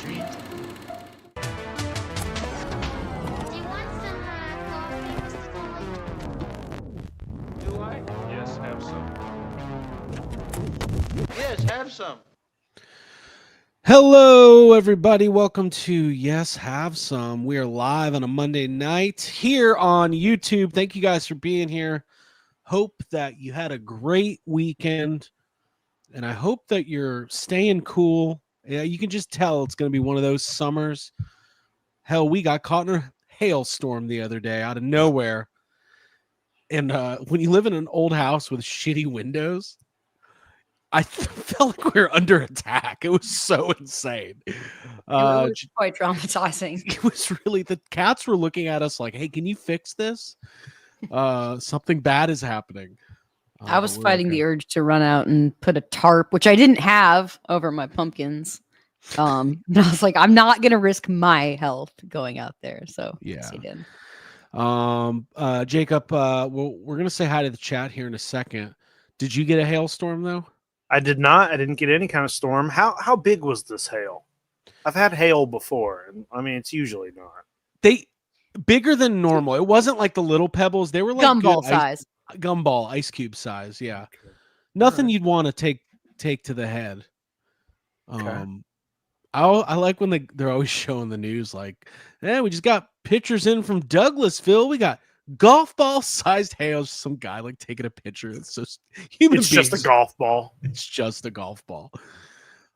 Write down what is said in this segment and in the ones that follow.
treat. Do you want some coffee, Mr. Nolan? Do I? Yes, have some. Yes, have some. Hello, everybody. Welcome to Yes, Have Some. We are live on a Monday night here on YouTube. Thank you guys for being here. Hope that you had a great weekend, and I hope that you're staying cool. Yeah, you can just tell it's going to be one of those summers. Hell, we got caught in a hailstorm the other day out of nowhere. And when you live in an old house with shitty windows, I felt like we were under attack. It was so insane. It was quite traumatizing. It was really, the cats were looking at us like, hey, can you fix this? Something bad is happening. I was fighting the urge to run out and put a tarp, which I didn't have, over my pumpkins. And I was like, I'm not going to risk my health going out there. So yeah, I did. Jacob, we're going to say hi to the chat here in a second. Did you get a hailstorm though? I did not. I didn't get any kind of storm. How big was this hail? I've had hail before, and I mean, it's usually not. They bigger than normal. It wasn't like the little pebbles. They were like Gumball size. Gumball, ice cube size. Yeah, Okay. nothing you'd want to take to the head. Okay. I like when they're always showing the news like, hey, we just got pictures in from Douglasville. We got golf ball sized hail. Some guy like taking a picture. It's just human It's beings. just a golf ball. It's just a golf ball.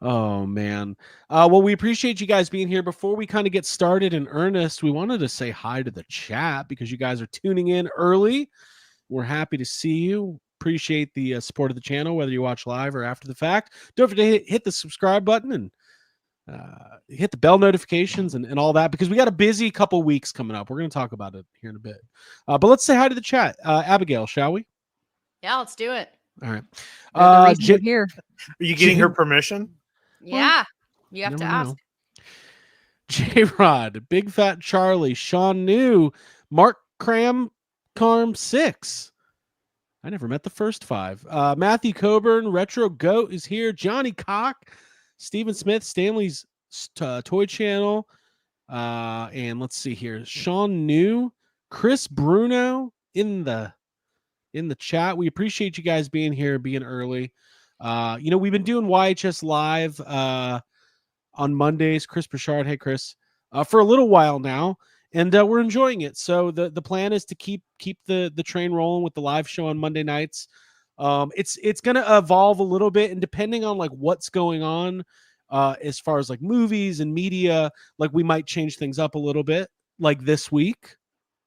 Oh man. Well, we appreciate you guys being here. Before we kind of get started in earnest, we wanted to say hi to the chat because you guys are tuning in early. We're happy to see you. Appreciate the support of the channel, whether you watch live or after the fact. Don't forget to hit the subscribe button and hit the bell notifications and all that, because we got a busy couple weeks coming up. We're going to talk about it here in a bit. But let's say hi to the chat. Abigail, shall we? Yeah, let's do it. All right. We're here. Are you getting her permission? Yeah, you have to Never ask. know. J-Rod, Big Fat Charlie, Sean New, Mark Cram, Carm 6. I never met the first 5. Matthew Coburn, Retro Goat is here. Johnny Cock, Stephen Smith, Stanley's Toy Channel. And let's see here. Sean New, Chris Bruno in the chat. We appreciate you guys being here, being early. We've been doing YHS live on Mondays. Chris Burchard, hey Chris, for a little while now, and we're enjoying it. So the plan is to keep the train rolling with the live show on Monday nights. It's going to evolve a little bit, and depending on like what's going on as far as like movies and media, like we might change things up a little bit, like this week,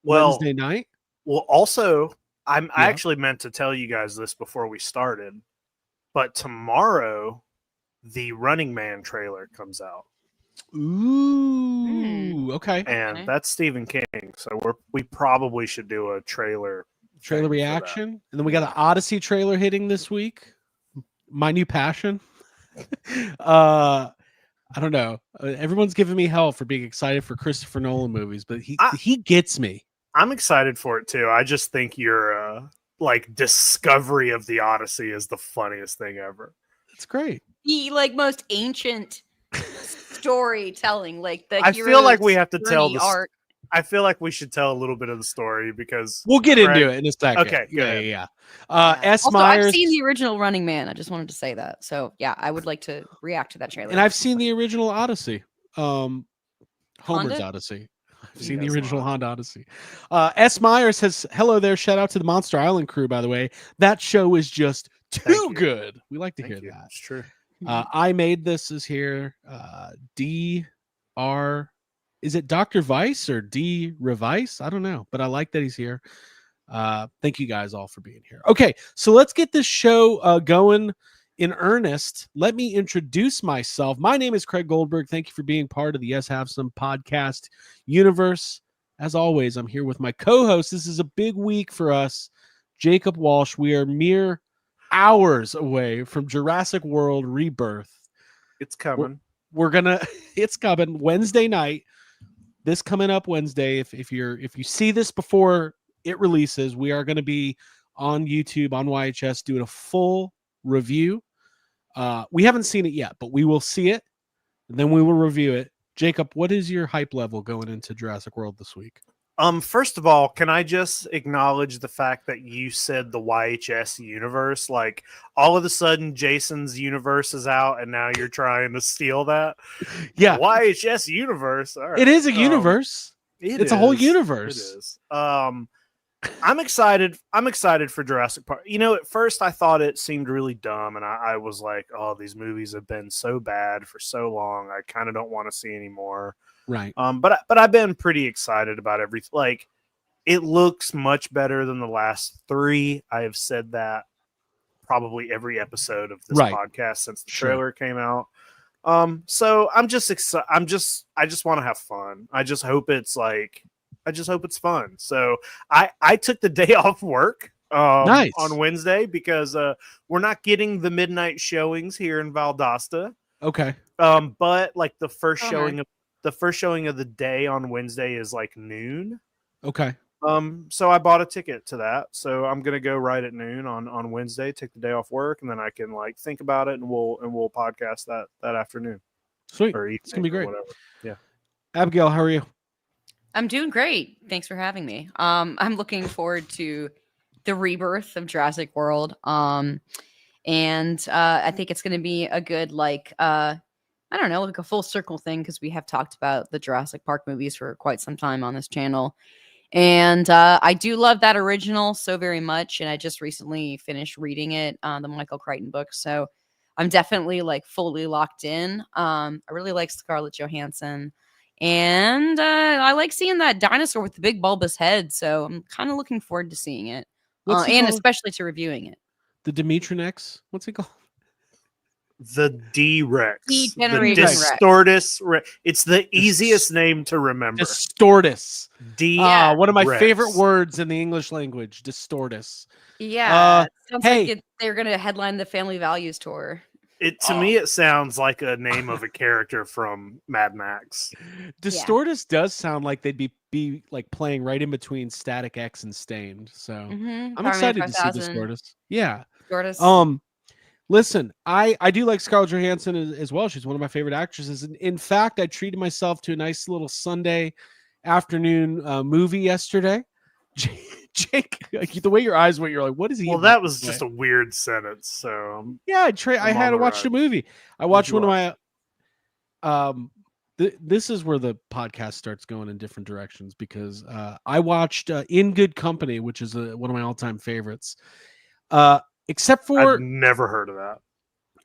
Wednesday night. Well, also, I actually meant to tell you guys this before we started, but tomorrow the Running Man trailer comes out. Ooh, okay. And that's Stephen King, so we probably should do a trailer reaction. And then we got an Odyssey trailer hitting this week. My new passion. I don't know. Everyone's giving me hell for being excited for Christopher Nolan movies, but he gets me. I'm excited for it too. I just think your discovery of the Odyssey is the funniest thing ever. It's great. The most ancient storytelling, like the I feel like we have to tell the art. I feel like we should tell a little bit of the story because we'll get into it in a second. Okay, yeah. S. Also, Myers. I've seen the original Running Man. I just wanted to say that. So yeah, I would like to react to that trailer. And I've seen the original Odyssey. Homer's Honda? Odyssey. I've seen the original Honda Odyssey. S. Myers says, hello there. Shout out to the Monster Island crew, by the way. That show is just too good. We like to hear that. It's true. I Made This is here. DR. Is it Dr. Vice or D. Revice? I don't know, but I like that he's here. Thank you guys all for being here. Okay, so let's get this show going in earnest. Let me introduce myself. My name is Craig Goldberg. Thank you for being part of the Yes Have Some podcast universe. As always, I'm here with my co-host. This is a big week for us, Jacob Walsh. We are mere hours away from Jurassic World Rebirth. It's coming. It's coming Wednesday night. This coming up Wednesday. If you see this before it releases, we are going to be on YouTube on YHS doing a full review. We haven't seen it yet, but we will see it, and then we will review it, Jacob, what is your hype level going into Jurassic World this week? First of all, can I just acknowledge the fact that you said the YHS universe? Like, all of a sudden, Jason's universe is out, and now you're trying to steal that? Yeah, YHS universe. All right. it is a universe. It's a whole universe. It is. I'm excited. I'm excited for Jurassic Park. You know, at first I thought it seemed really dumb, and I was like, "Oh, these movies have been so bad for so long. I kind of don't want to see anymore." Right. But I've been pretty excited about everything. Like, it looks much better than the last three. I have said that probably every episode of this podcast since the trailer came out. So I'm just excited. I just want to have fun. I just hope it's fun. So I took the day off work on Wednesday because we're not getting the midnight showings here in Valdosta. Okay. But like the first showing of the day on Wednesday is like noon. Okay. So I bought a ticket to that. So I'm gonna go right at noon on Wednesday, take the day off work, and then I can like think about it and we'll podcast that afternoon. Sweet. Or evening, it's gonna be great. Whatever. Yeah. Abigail, how are you? I'm doing great. Thanks for having me. I'm looking forward to the rebirth of Jurassic World. And I think it's going to be a good, I don't know, like a full circle thing, because we have talked about the Jurassic Park movies for quite some time on this channel. And I do love that original so very much. And I just recently finished reading it, the Michael Crichton book. So I'm definitely like fully locked in. I really like Scarlett Johansson. And I like seeing that dinosaur with the big bulbous head. So I'm kind of looking forward to seeing it. And especially to reviewing it. The Dimitri-Nex? What's it called? The D-Rex. D-Generation Distortus Rex. It's the easiest name to remember. Distortus. One of my Rex. favorite words in the English language. Distortus. Yeah. Sounds like they're going to headline the Family Values tour. To me, it sounds like a name of a character from Mad Max. Distortus does sound like they'd be like playing right in between Static X and Stained. So I'm excited to see Distortus. Yeah. Distortus. Listen, I do like Scarlett Johansson as well. She's one of my favorite actresses. And in fact, I treated myself to a nice little Sunday afternoon movie yesterday. Jake, the way your eyes went, you're like, what is he? Well, that was just a weird sentence. So yeah, I had to watch the movie. I watched one of my this is where the podcast starts going in different directions, because I watched In Good Company, which is one of my all-time favorites. Except for I've never heard of that.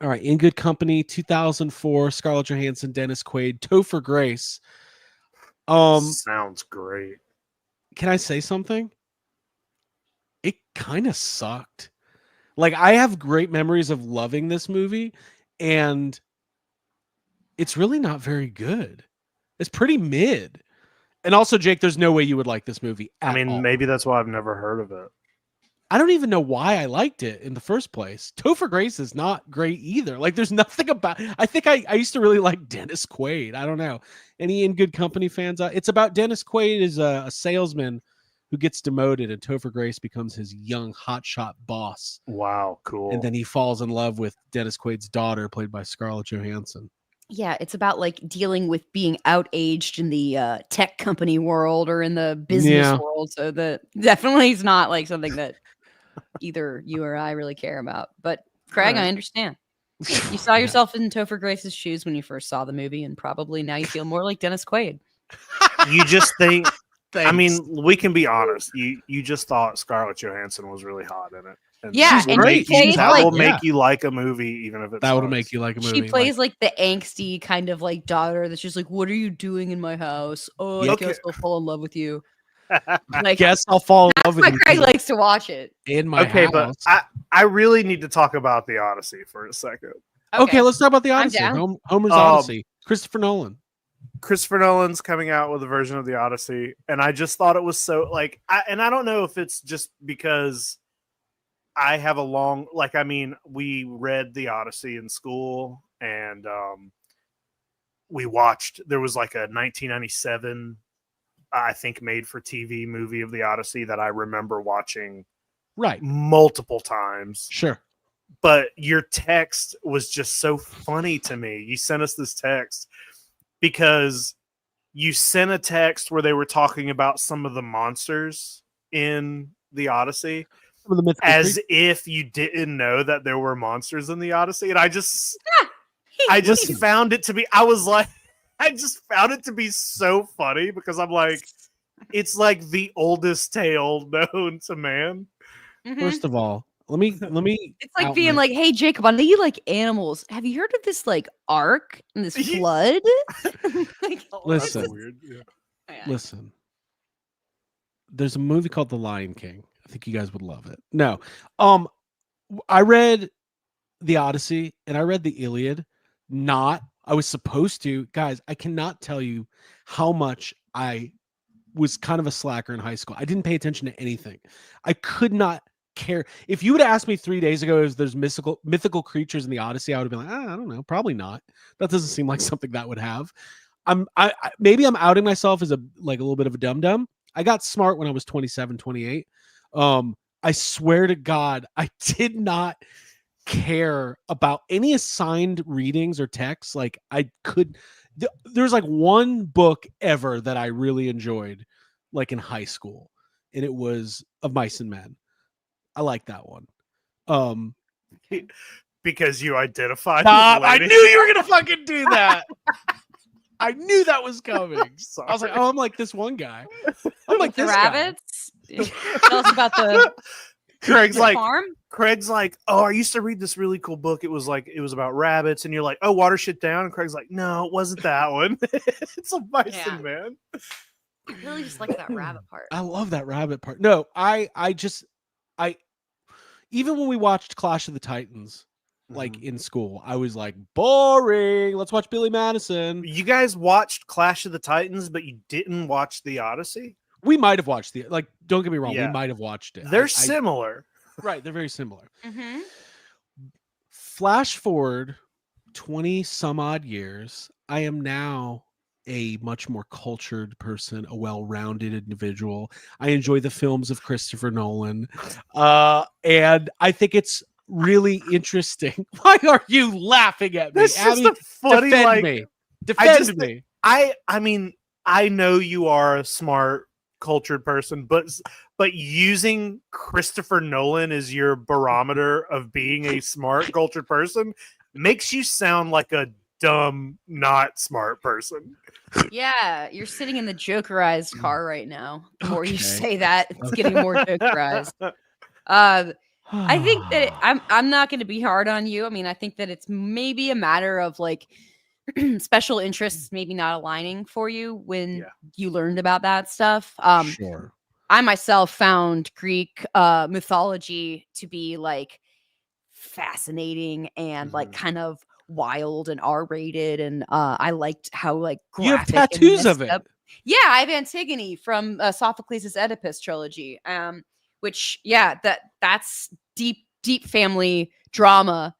All right, In Good Company, 2004, Scarlett Johansson, Dennis Quaid, Topher Grace. Sounds great. Can I say something? It kind of sucked. Like, I have great memories of loving this movie, and it's really not very good. It's pretty mid. And also, Jake, there's no way you would like this movie at all. Maybe that's why I've never heard of it. I don't even know why I liked it in the first place. Topher Grace is not great either. Like, there's nothing about. I think I used to really like Dennis Quaid. I don't know. Any In Good Company fans? It's about Dennis Quaid is a salesman who gets demoted, and Topher Grace becomes his young hotshot boss. Wow, cool. And then he falls in love with Dennis Quaid's daughter, played by Scarlett Johansson. Yeah, it's about like dealing with being outaged in the tech company world or in the business world. So that definitely is not like something that either you or I really care about. But Craig, I understand. You saw yourself in Topher Grace's shoes when you first saw the movie, and probably now you feel more like Dennis Quaid. You just think. I mean, we can be honest. You just thought Scarlett Johansson was really hot in it. And yeah, and she plays that will make you like a movie, even if it's that would make you like a movie. She plays like the angsty kind of like daughter that's just like, "What are you doing in my house? Oh, I guess I'll fall in love with you." Like, guess I'll fall in love with you. Craig likes to watch it in my house. But I really need to talk about the Odyssey for a second. Okay, let's talk about the Odyssey. Homer's Odyssey. Christopher Nolan. Christopher Nolan's coming out with a version of the Odyssey, and I just thought it was so like. I don't know if it's just because I have a long we read the Odyssey in school, and we watched. There was like a 1997. I think made for TV movie of the Odyssey that I remember watching multiple times. Sure. But your text was just so funny to me. You sent us this text because you sent a text where they were talking about some of the monsters in the Odyssey Some of the mythical as creatures. if you didn't know that there were monsters in the Odyssey. And I just found it to be, I just found it to be so funny because I'm like, it's like the oldest tale known to man. Mhm. First of all, let me It's like out being my- like, "Hey, Jacob, I know you like animals. Have you heard of this like ark and this flood?" Like, Listen. That's weird. Yeah. yeah. listen. There's a movie called The Lion King. I think you guys would love it. No. I read the Odyssey and I read the Iliad. I was supposed to. Guys, I cannot tell you how much I was kind of a slacker in high school. I didn't pay attention to anything. I could not care. If you would have asked me 3 days ago if there's mythical creatures in the Odyssey, I would have been like, I don't know, probably not. That doesn't seem like something that would have. Maybe I'm outing myself as a little bit of a dum-dum. I got smart when I was 27, 28. I swear to God, I did not care about any assigned readings or texts. Like there's like one book ever that I really enjoyed, like in high school, and it was Of Mice and Men. I like that one. Because you identified Stop! with I lady. knew you were gonna fucking do that. I knew that was coming. I was like, oh, I'm like this one guy. I'm like The this guy. rabbits. Tell us about the Craig's like, farm. oh, I used to read this really cool book. It was about rabbits, and you're like, oh, water shit down. And Craig's like, no, it wasn't that one. It's a bison, man. I really just like that rabbit part. I love that rabbit part. No, I even when we watched Clash of the Titans, like in school, I was like, boring. Let's watch Billy Madison. You guys watched Clash of the Titans, but you didn't watch the Odyssey? We might have watched don't get me wrong, Yeah. we might have watched it. They're similar. Right, they're very similar. Mm-hmm. Flash forward 20 some odd years, I am now a much more cultured person, a well-rounded individual. I enjoy the films of Christopher Nolan. And I think it's really interesting. Why are you laughing at me? That's just Abby, a funny, defend like, me. Defend me. I mean, I know you are a smart, cultured person, but using Christopher Nolan as your barometer of being a smart, cultured person makes you sound like a dumb, not smart person. Yeah, you're sitting in the Jokerized car right now. The more you Okay. say that, it's getting more Jokerized. I think that I'm not going to be hard on you. I mean, I think that it's maybe a matter of like special interests maybe not aligning for you when you learned about that stuff. Sure. I myself found Greek mythology to be like fascinating and like kind of wild and R-rated, and I liked how like You have graphic and tattoos of messed it. up. Yeah, I have Antigone from Sophocles' Oedipus trilogy, which that's deep family drama,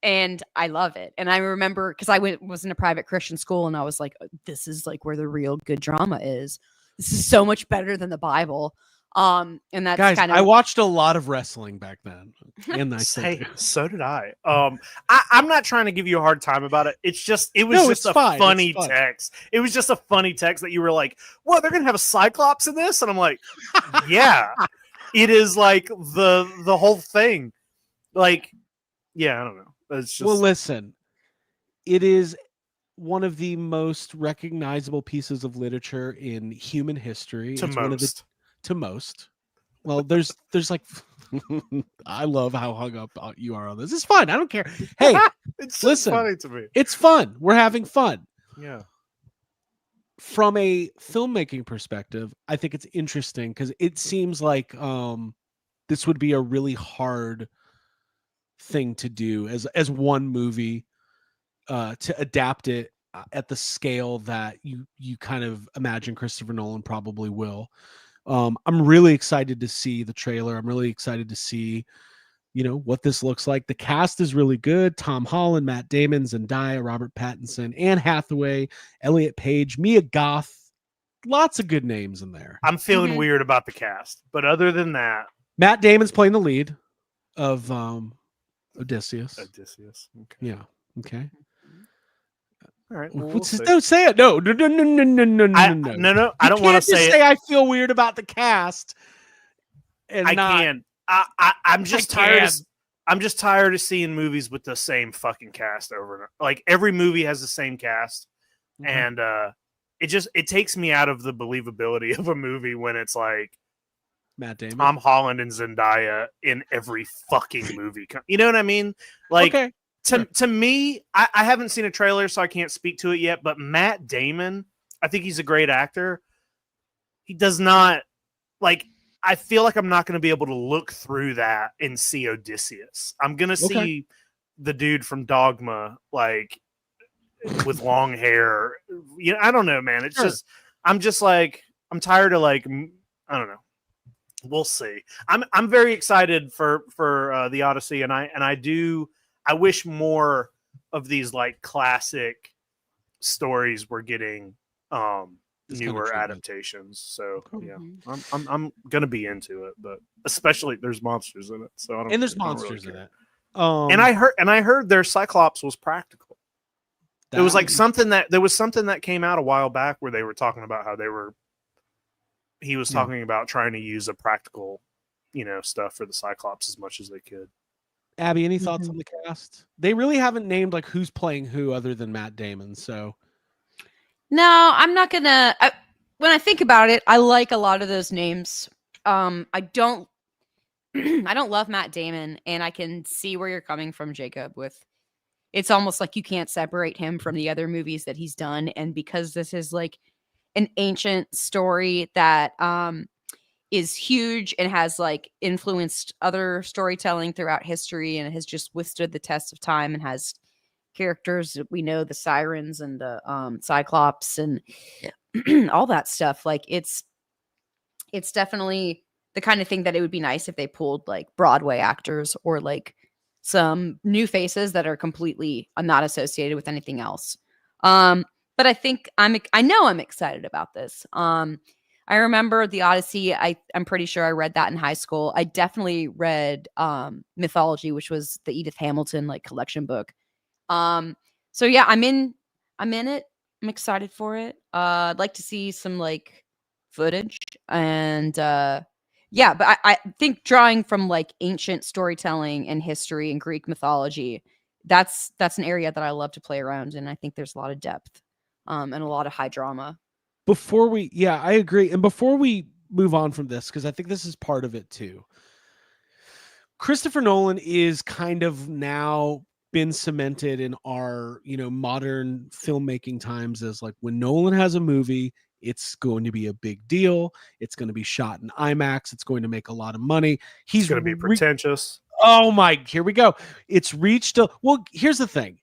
and I love it. And I remember because I was in a private Christian school, and I was like, this is like where the real good drama is. This is so much better than the Bible. And that's Guys, kind of I watched a lot of wrestling back then. And I still Hey, do. so did I. I'm not trying to give you a hard time about it. It was just a fine. funny It's fun. text. It was just a funny text that you were like, "What? They're gonna have a Cyclops in this?" And I'm like, "Yeah, it is like the whole thing." Like, yeah, I don't know. It's just Well, listen, it is one of the most recognizable pieces of literature in human history. to It's most. one of the to most. Well, there's like I love how hung up you are on this. It's fine. I don't care. Hey, It's just listen. funny to me. it's fun. We're having fun. Yeah. From a filmmaking perspective, I think it's interesting because it seems like this would be a really hard thing to do as one movie, to adapt it at the scale that you kind of imagine Christopher Nolan probably will. I'm really excited to see the trailer. I'm really excited to see, what this looks like. The cast is really good. Tom Holland, Matt Damon, Zendaya, Robert Pattinson, Anne Hathaway, Elliot Page, Mia Goth. Lots of good names in there. I'm feeling weird about the cast, but other than that, Matt Damon's playing the lead of Odysseus. Odysseus. Okay. Yeah. Okay. All right. Well, we'll see. Don't say it. No. I don't want to say it. I feel weird about the cast. And I'm just tired. I'm just tired of seeing movies with the same fucking cast over and over. Like every movie has the same cast, and it takes me out of the believability of a movie when it's like Matt Damon, Tom Holland, and Zendaya in every fucking movie. You know what I mean? Like to me, I haven't seen a trailer, so I can't speak to it yet. But Matt Damon, I think he's a great actor. He does not like. I feel like I'm not going to be able to look through that and see Odysseus. I'm going to see the dude from Dogma, like with long hair. You know, I don't know, man. It's just, I'm just like, I'm tired of like, I don't know. We'll see. I'm very excited for the Odyssey, and I wish more of these like classic stories were getting newer adaptations. So yeah, I'm gonna be into it, but especially there's monsters in it. So I don't. And there's monsters in it. And I heard their Cyclops was practical. It was like something that came out a while back where they were talking about how he was talking about trying to use a practical, stuff for the Cyclops as much as they could. Abby, any thoughts on the cast? They really haven't named like who's playing who other than Matt Damon. So no, I'm not gonna. When I think about it, I like a lot of those names. I don't love Matt Damon, and I can see where you're coming from, Jacob. With it's almost like you can't separate him from the other movies that he's done, and because this is like an ancient story that is huge and has like influenced other storytelling throughout history, and has just withstood the test of time, and has characters that we know, the sirens and the Cyclops and all that stuff. Like it's definitely the kind of thing that it would be nice if they pulled like Broadway actors or like some new faces that are completely not associated with anything else. But I think I know I'm excited about this. I remember the Odyssey. I'm pretty sure I read that in high school. I definitely read Mythology, which was the Edith Hamilton like collection book. So yeah, I'm in it. I'm excited for it. I'd like to see some like footage and yeah, but I think drawing from like ancient storytelling and history and Greek mythology, that's an area that I love to play around in. I think there's a lot of depth and a lot of high drama. I agree. And before we move on from this, because I think this is part of it too. Christopher Nolan is kind of now been cemented in our, modern filmmaking times as like when Nolan has a movie, it's going to be a big deal. It's going to be shot in IMAX. It's going to make a lot of money. He's going to be pretentious. Here we go. It's reached well, here's the thing.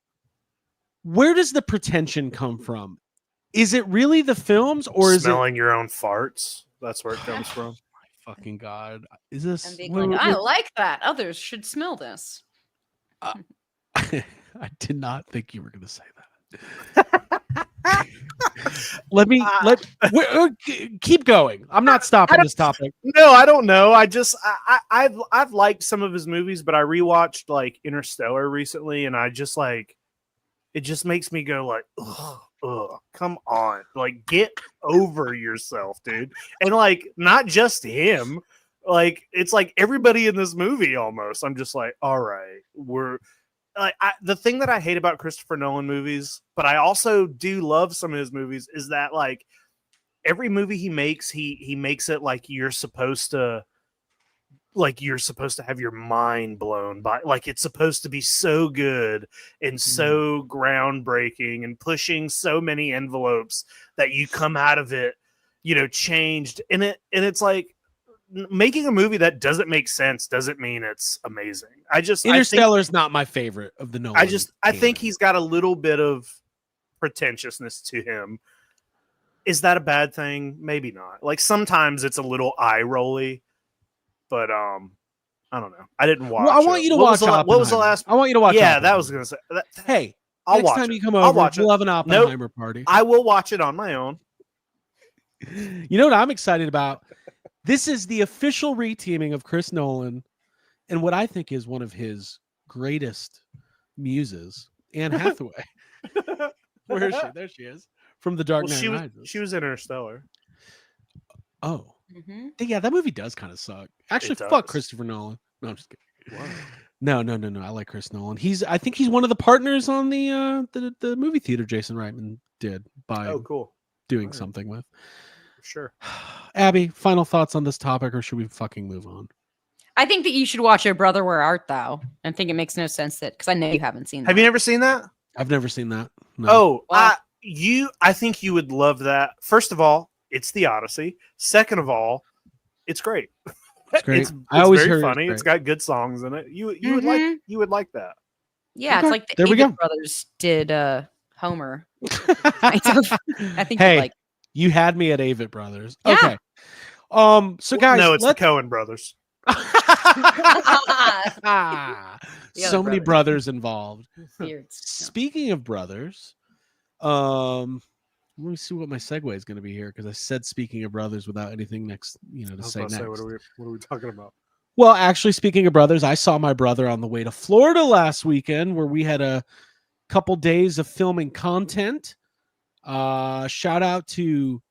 Where does the pretension come from? Is it really the films or is it smelling your own farts? That's where it comes from. My fucking God. Is this and being like, I like that. Others should smell this. I did not think you were going to say that. Keep going. I'm not stopping this topic. No, I don't know. I've liked some of his movies, but I rewatched like Interstellar recently, and I just like it just makes me go like, ugh, come on, like get over yourself, dude. And like not just him, like it's like everybody in this movie almost. I'm just like, all right, we're. The thing that I hate about Christopher Nolan movies, but I also do love some of his movies, is that like every movie he makes, he makes it like you're supposed to have your mind blown by, like it's supposed to be so good and so groundbreaking and pushing so many envelopes that you come out of it, changed. And it's like, making a movie that doesn't make sense doesn't mean it's amazing. Interstellar is not my favorite of the Nolan. I think he's got a little bit of pretentiousness to him. Is that a bad thing? Maybe not. Like sometimes it's a little eye rolly, but I don't know. I didn't watch. Well, I want you to watch. What was the last? I want you to watch. Yeah, that was gonna say. Hey, I'll next watch time it. you come over, we'll have an Oppenheimer party. I will watch it on my own. You know what I'm excited about? This is the official reteaming of Chris Nolan and what I think is one of his greatest muses, Anne Hathaway. Where is she? There she is. From the Dark Knight she Rises. was in Interstellar. Oh. Mhm. Yeah, that movie does kind of suck. Actually, It fuck does. Christopher Nolan. No, I'm just kidding. Wow. No. I like Chris Nolan. I think he's one of the partners on the movie theater Jason Reitman did by Oh, cool. doing Alright. something with. Sure. Abby, final thoughts on this topic, or should we fucking move on? I think that you should watch Oh Brother Where Art Thou. I think it makes no sense that because I know you haven't seen that. Have you never seen that? I've never seen that. No. Oh, Well- I think you would love that. First of all, it's the Odyssey. Second of all, it's great. It's great. It's I always very heard funny. it's It's great. got good songs in it. You Mhm. would like that. Yeah, Okay, it's like the there we Avett go. brothers did Homer. I think Hey, you like you had me at Avett Brothers. Yeah. Okay. So guys, no, it's let's the Coen brothers. The so other many brothers involved. beards. Speaking of brothers, let me see what my segue is going to be here because I said speaking of brothers without anything next, to I was say about next. to say, what are we talking about? Well, actually, speaking of brothers, I saw my brother on the way to Florida last weekend where we had a couple days of filming content. Shout out to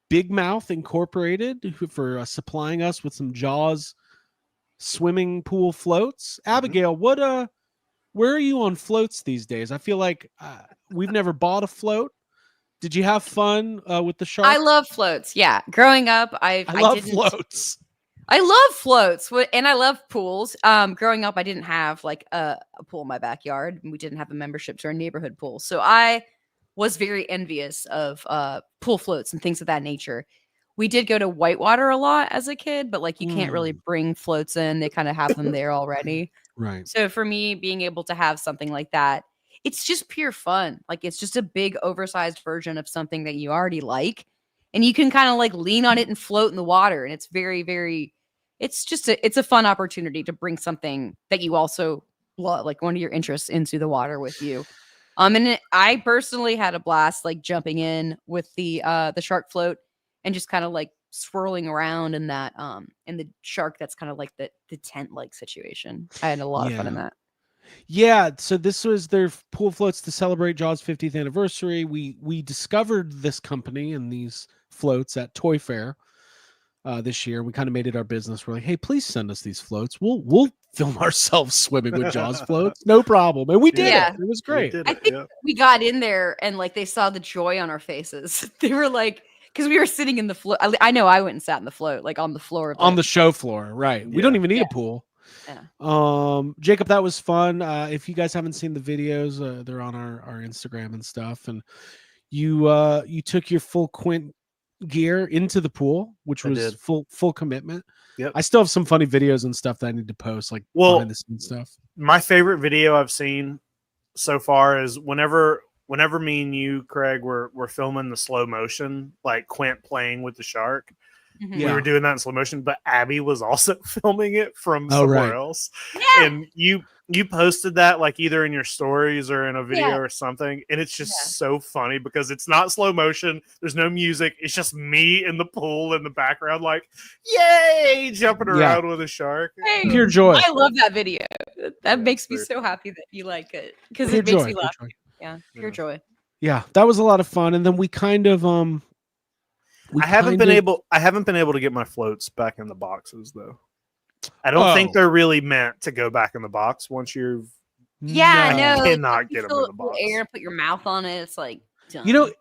Big Mouth Incorporated for supplying us with some Jaws swimming pool floats. Abigail, where are you on floats these days? I feel like we've never bought a float. Did you have fun with the shark? I love floats. Yeah, growing up, I love didn't, floats. I love floats, and I love pools. Growing up, I didn't have like a pool in my backyard. We didn't have a membership to our neighborhood pool, so I was very envious of pool floats and things of that nature. We did go to Whitewater a lot as a kid, but like you can't really bring floats in. They kind of have them there already. Right. So for me, being able to have something like that, it's just pure fun. Like it's just a big oversized version of something that you already like. And you can kind of like lean on it and float in the water. And it's very, very, it's a fun opportunity to bring something that you also love, like one of your interests into the water with you. I personally had a blast like jumping in with the shark float and just kind of like swirling around in that in the shark that's kind of like the tent like situation. I had a lot of fun in that. Yeah, so this was their pool floats to celebrate Jaws 50th anniversary. We discovered this company and these floats at Toy Fair this year. We kind of made it our business. We're like, hey, please send us these floats. We'll film ourselves swimming with Jaws floats, no problem. And we did Yeah. it. It was great. I think we got in there and like they saw the joy on our faces. They were like, because we were sitting in the float. I know I went and sat in the float, like on the floor. On the show floor, right? We don't even need a pool. Yeah. Jacob, that was fun. If you guys haven't seen the videos, they're on our Instagram and stuff. And you took your full Quint gear into the pool, which was full commitment. Yep. I still have some funny videos and stuff that I need to post, like behind the scenes stuff. My favorite video I've seen so far is whenever me and you, Craig, were filming the slow motion, like Quint playing with the shark. Mhm. We were doing that in slow motion, but Abby was also filming it from somewhere else. Yeah. And you posted that like either in your stories or in a video Yeah. or something. And it's just so funny because it's not slow motion. There's no music. It's just me in the pool in the background, like, yay, jumping around with a shark. Hey, Pure joy. I love that video. That makes me very so happy that you like it because Pure it makes joy, me pure laugh. joy. Yeah, pure joy. Yeah, that was a lot of fun. And then we kind of I haven't been able to get my floats back in the boxes though. I don't think they're really meant to go back in the box once you've Yeah, no, you cannot like, you get them fill in it the with box. air, put your mouth on it. It's like done. You know,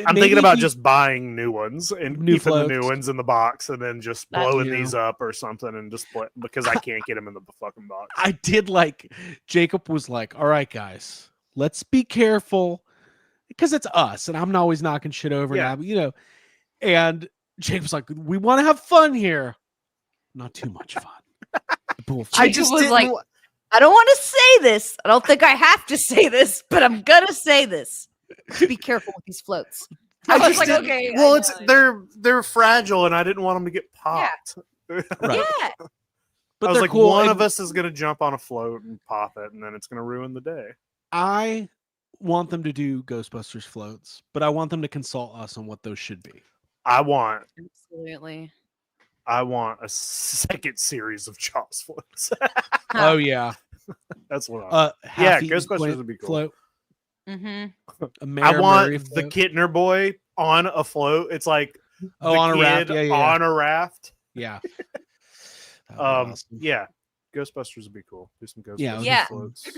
I'm thinking about just buying new ones and New keeping the floats. new ones in the box and then just That's blowing you. these up or something and just play because I can't get them in the fucking box. I did like Jacob was like, all right, guys, let's be careful because it's us. And I'm always knocking shit over Yeah. now, and Jacob's like, we want to have fun here. Not too much fun. The pool I Jacob just was didn't like, I don't want to say this. I don't think I have to say this, but I'm gonna say this. Be careful with these floats. I was like, didn't- okay. Well, I know. they're fragile and I didn't want them to get popped. Right. Yeah. But I was they're like, cool. one and of us is gonna jump on a float and pop it, and then it's gonna ruin the day. I want them to do Ghostbusters floats, but I want them to consult us on what those should be. I want Absolutely. a second series of Jaws floats. Oh yeah. That's what Yeah, Ghostbusters would be cool. Float. Mm-hmm. I want Murray the float. Kittner boy on a float. It's like Oh, the on a raft. kid Yeah. on a raft. Yeah. That'd be awesome. Yeah, Ghostbusters would be cool. Do some Yeah, it Ghostbusters would be Yeah. floats.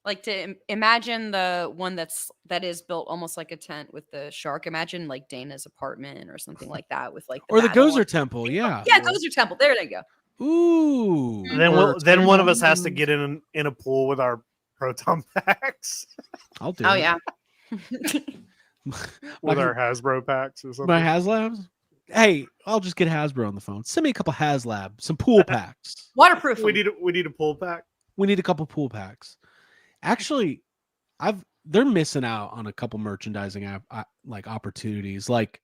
Like to imagine the one that is built almost like a tent with the shark. Imagine like Dana's apartment or something like that with like Or the battle Gozer on- Temple. Yeah. Yeah, Gozer Temple. There they go. Ooh. Then one of us has to Tim- get in a pool with our proton packs, I'll do Oh it. yeah. with our Hasbro packs or something. My HasLabs? Hey, I'll just get Hasbro on the phone. Send me a couple HasLab, some pool packs. Waterproof. we need a pool pack. We need a couple pool packs. Actually, they're missing out on a couple merchandising like opportunities. Like,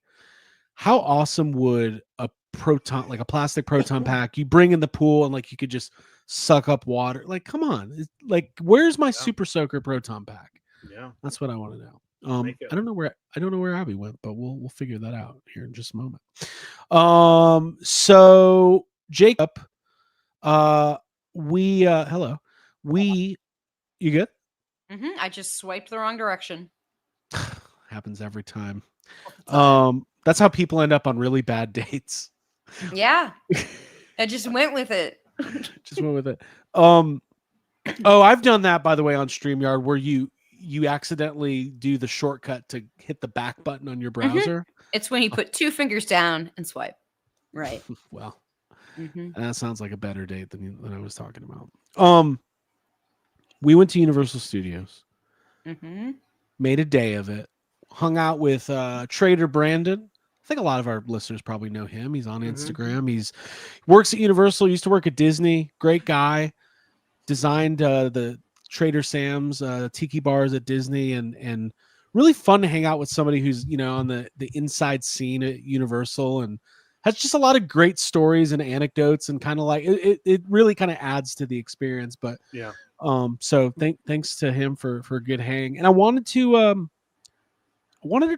how awesome would a plastic proton pack you bring in the pool and like you could just suck up water? Like, come on, like, where's my Super Soaker proton pack? Yeah, that's what I want to know. I don't know where Abby went, but we'll figure that out here in just a moment. So Jacob, hello, you good? Mm-hmm. I just swiped the wrong direction. Happens every time. All the time. That's how people end up on really bad dates. Yeah, I just went with it. Just went with it. Oh, I've done that, by the way, on StreamYard, where you accidentally do the shortcut to hit the back button on your browser. It's when you put 2 fingers down and swipe. Right. Well, Mm-hmm. that sounds like a better date than I was talking about. We went to Universal Studios, Mm-hmm. made a day of it, hung out with Trader Brandon. I think a lot of our listeners probably know him. He's on Instagram. He's works at Universal, used to work at Disney. Great guy. Designed the Trader Sam's tiki bars at Disney, and really fun to hang out with somebody who's, you know, on the inside scene at Universal and has just a lot of great stories and anecdotes, and kind of like it really kind of adds to the experience. But yeah. So thanks to him for a good hang. And I wanted to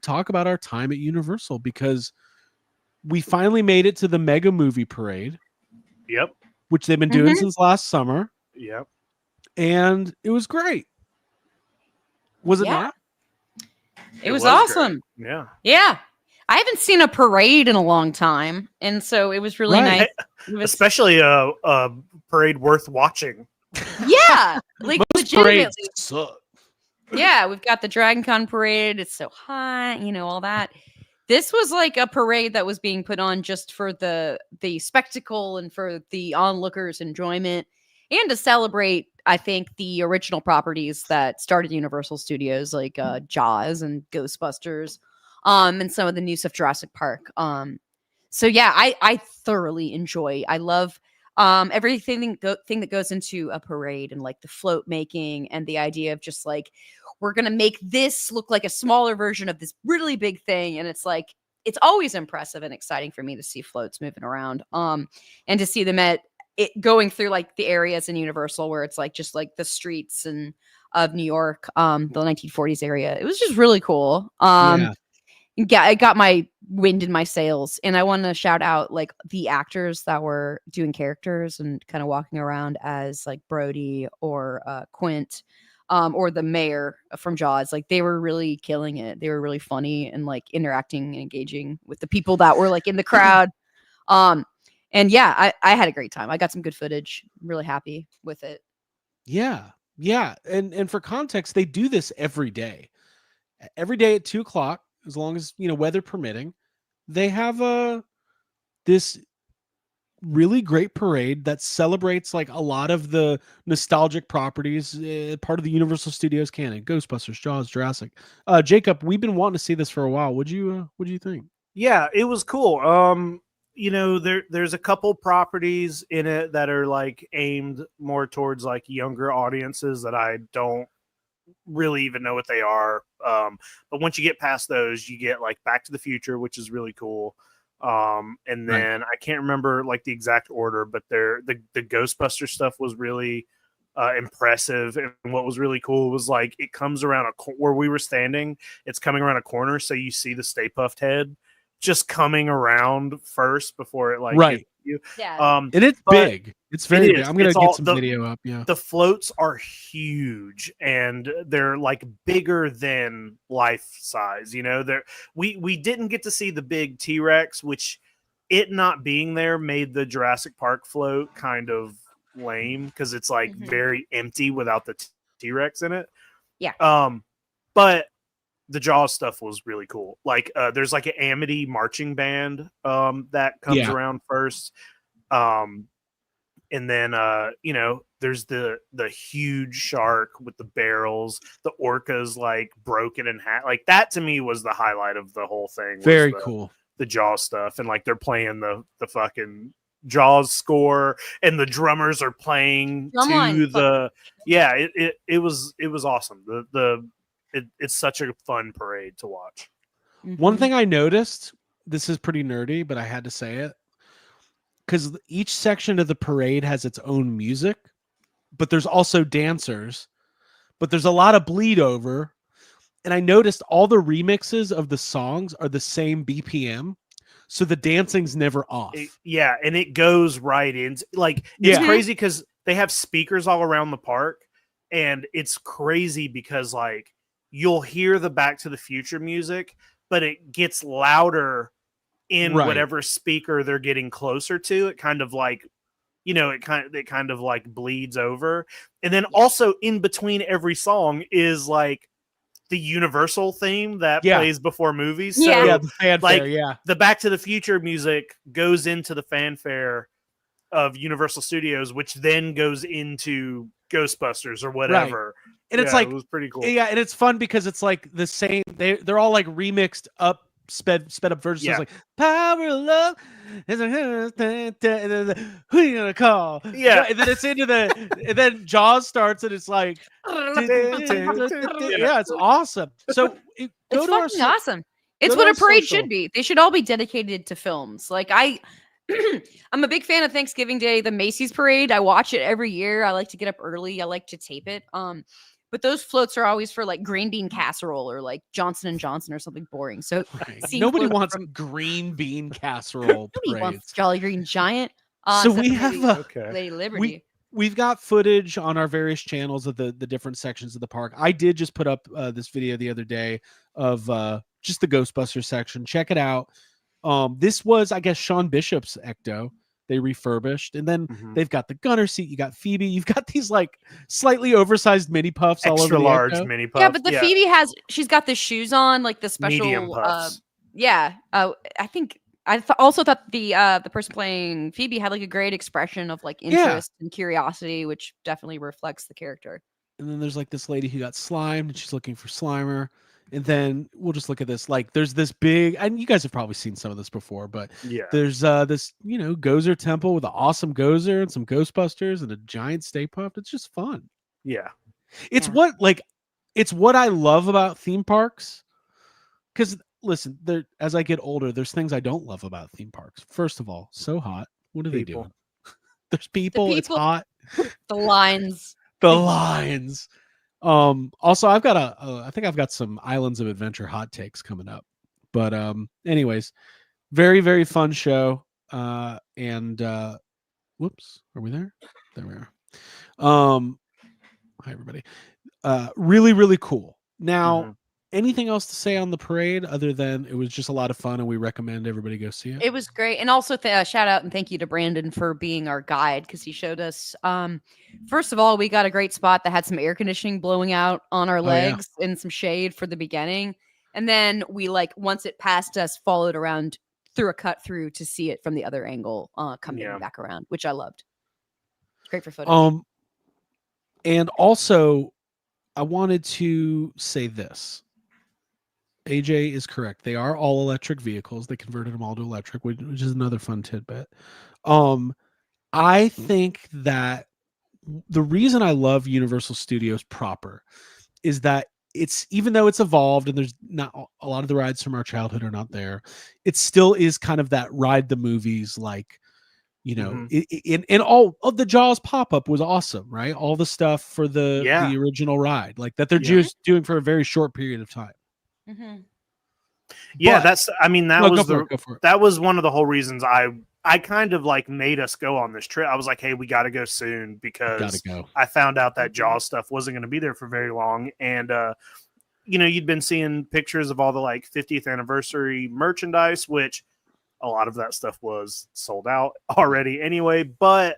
talk about our time at Universal because we finally made it to the Mega Movie Parade. Yep. Which they've been doing since last summer. Yep. And it was great. Was it not? It was awesome. Great. Yeah. Yeah. I haven't seen a parade in a long time, and so it was really nice. Especially a parade worth watching. Yeah, like most legitimately. parades suck. Yeah, we've got the Dragon Con parade. It's so hot, you know, all that. This was like a parade that was being put on just for the spectacle and for the onlookers' enjoyment, and to celebrate, I think, the original properties that started Universal Studios, like Jaws and Ghostbusters, and some of the new stuff, Jurassic Park. So yeah, I thoroughly enjoy. I love everything that goes into a parade, and like the float making and the idea of just like, we're gonna make this look like a smaller version of this really big thing. And it's like, it's always impressive and exciting for me to see floats moving around, and to see them at it going through like the areas in Universal where it's like just like the streets and of New York, the 1940s area. It was just really cool. Yeah, I got my wind in my sails, and I want to shout out like the actors that were doing characters and kind of walking around as like Brody or Quint, or the mayor from Jaws. Like, they were really killing it. They were really funny and like interacting and engaging with the people that were like in the crowd. And yeah, I had a great time. I got some good footage. I'm really happy with it. Yeah. And for context, they do this every day at 2:00, as long as, you know, weather permitting. They have this really great parade that celebrates like a lot of the nostalgic properties, part of the Universal Studios canon: Ghostbusters, Jaws, Jurassic. Jacob, we've been wanting to see this for a while. What do you think? Yeah, it was cool. You know, there's a couple properties in it that are like aimed more towards like younger audiences that I don't really even know what they are. But once you get past those, you get like Back to the Future, which is really cool. And then I can't remember like the exact order, but the Ghostbuster stuff was really impressive. And what was really cool was like, it comes around where we were standing, it's coming around a corner, so you see the Stay Puft head just coming around first before it like Yeah. And it's but big. It's very it big. is. I'm gonna It's get all- some the- video up. Yeah. The floats are huge and they're like bigger than life size. You know, we didn't get to see the big T-Rex, which it not being there made the Jurassic Park float kind of lame because it's like very empty without the T-Rex in it. Yeah. But the Jaws stuff was really cool. Like there's like an Amity marching band that comes around first. And then you know, there's the huge shark with the barrels, the orcas like broken in half. Like that to me was the highlight of the whole thing. Very cool. The Jaws stuff, and like they're playing the fucking Jaws score, and the drummers are playing to the it was awesome. It's such a fun parade to watch. One thing I noticed, this is pretty nerdy, but I had to say it, because each section of the parade has its own music, but there's also dancers, but there's a lot of bleed over. And I noticed all the remixes of the songs are the same BPM. So the dancing's never off. And it goes right into like it's crazy because they have speakers all around the park, and it's crazy because like you'll hear the Back to the Future music, but it gets louder in whatever speaker they're getting closer to. It kind of like, you know, it kind of like bleeds over. And then also in between every song is like the Universal theme that plays before movies. So the fanfare, like the Back to the Future music goes into the fanfare of Universal Studios, which then goes into Ghostbusters or whatever. Right. And it's like, it was pretty cool. Yeah, and it's fun because it's like the same. They're all like remixed up, sped up versions. It's like power of love. It's like, who you gonna call? Yeah, and then it's into and then Jaws starts and it's like, it's awesome. So it's fucking awesome. It's what a parade should be. They should all be dedicated to films. Like I'm a big fan of Thanksgiving Day, the Macy's parade. I watch it every year. I like to get up early. I like to tape it. But those floats are always for like green bean casserole or like Johnson and Johnson or something boring. So nobody wants green bean casserole. Nobody wants Jolly Green Giant. So we have Lady Liberty. We've got footage on our various channels of the different sections of the park. I did just put up this video the other day of just the Ghostbusters section. Check it out. This was, I guess, Sean Bishop's Ecto. They refurbished, and then they've got the gunner seat. You got Phoebe. You've got ththese like slightly oversized mini puffs, all over the large Ecto. mini puffs. Yeah, but the Phoebe she's got the shoes on, like the special medium puffs. I think also thought the person playing Phoebe had like a great expression of like interest and curiosity, which definitely reflects the character. And then there's like this lady who got slimed, and she's looking for Slimer. And then we'll just look at this. Like, there's this big, and you guys have probably seen some of this before, but there's this, you know, Gozer temple with an awesome Gozer and some Ghostbusters and a giant Stay Puft. It's just fun. Yeah. It's what I love about theme parks. Because listen, as I get older, there's things I don't love about theme parks. First of all, so hot. What are they doing? There's people. It's hot. The lines. Also I've got I think I've got some Islands of Adventure hot takes coming up, but anyways, very, very fun show. And whoops, are we there? There we are. Hi everybody. Really, really cool. Now, anything else to say on the parade other than it was just a lot of fun and we recommend everybody go see it? It was great. And also shout out and thank you to Brandon for being our guide, because he showed us, first of all, we got a great spot that had some air conditioning blowing out on our legs and some shade for the beginning. And then we once it passed us, followed around through a cut through to see it from the other angle, coming back around, which I loved. Great for footage. And also I wanted to say this. AJ is correct. They are all electric vehicles. They converted them all to electric, which is another fun tidbit. I think that the reason I love Universal Studios proper is that it's, even though it's evolved and there's not a lot of the rides from our childhood are not there, it still is kind of that ride the movies, like, you know, in all of the Jaws pop-up was awesome, right? All the stuff for the original ride, like that they're just doing for a very short period of time. Mm-hmm. Yeah, that was one of the whole reasons I I kind of like made us go on this trip. I was like, hey, we got to go soon because go. I found out that Jaws stuff wasn't going to be there for very long. And, you know, you'd been seeing pictures of all the like 50th anniversary merchandise, which a lot of that stuff was sold out already anyway. But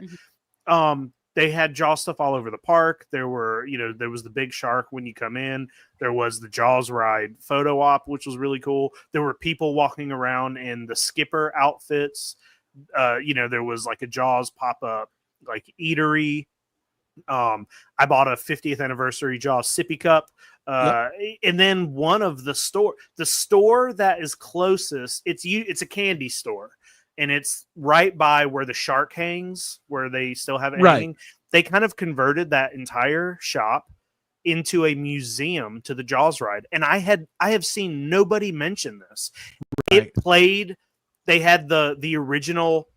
they had Jaws stuff all over the park. There were, you know, there was the big shark when you come in. There was the Jaws ride photo op, which was really cool. There were people walking around in the skipper outfits. You know, there was like a Jaws pop-up like eatery. I bought a 50th anniversary Jaws sippy cup. And then one of the store that is closest, it's a candy store. And it's right by where the shark hangs, where they still have it hanging. They kind of converted that entire shop into a museum to the Jaws ride. And I have seen nobody mention this. It played, they had the original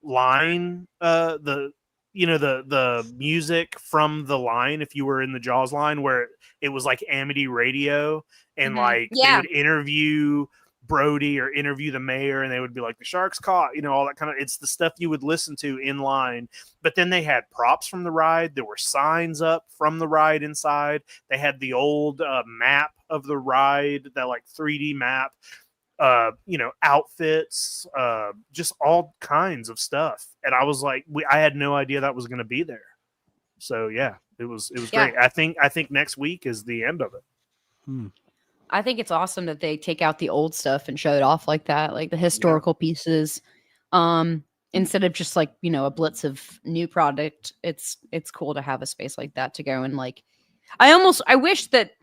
line, the music from the line, if you were in the Jaws line, where it was like Amity Radio, and like they would interview Brody or interview the mayor, and they would be like, the shark's caught, you know, all that kind of, it's the stuff you would listen to in line. But then they had props from the ride. There were signs up from the ride inside. They had the old map of the ride, that like 3D map, you know, outfits, just all kinds of stuff. And I was like, I had no idea that was going to be there. So yeah, it was great. I think next week is the end of it. I think it's awesome that they take out the old stuff and show it off like that, like the historical pieces. Instead of just like, you know, a blitz of new product. It's cool to have a space like that to go and like, I wish that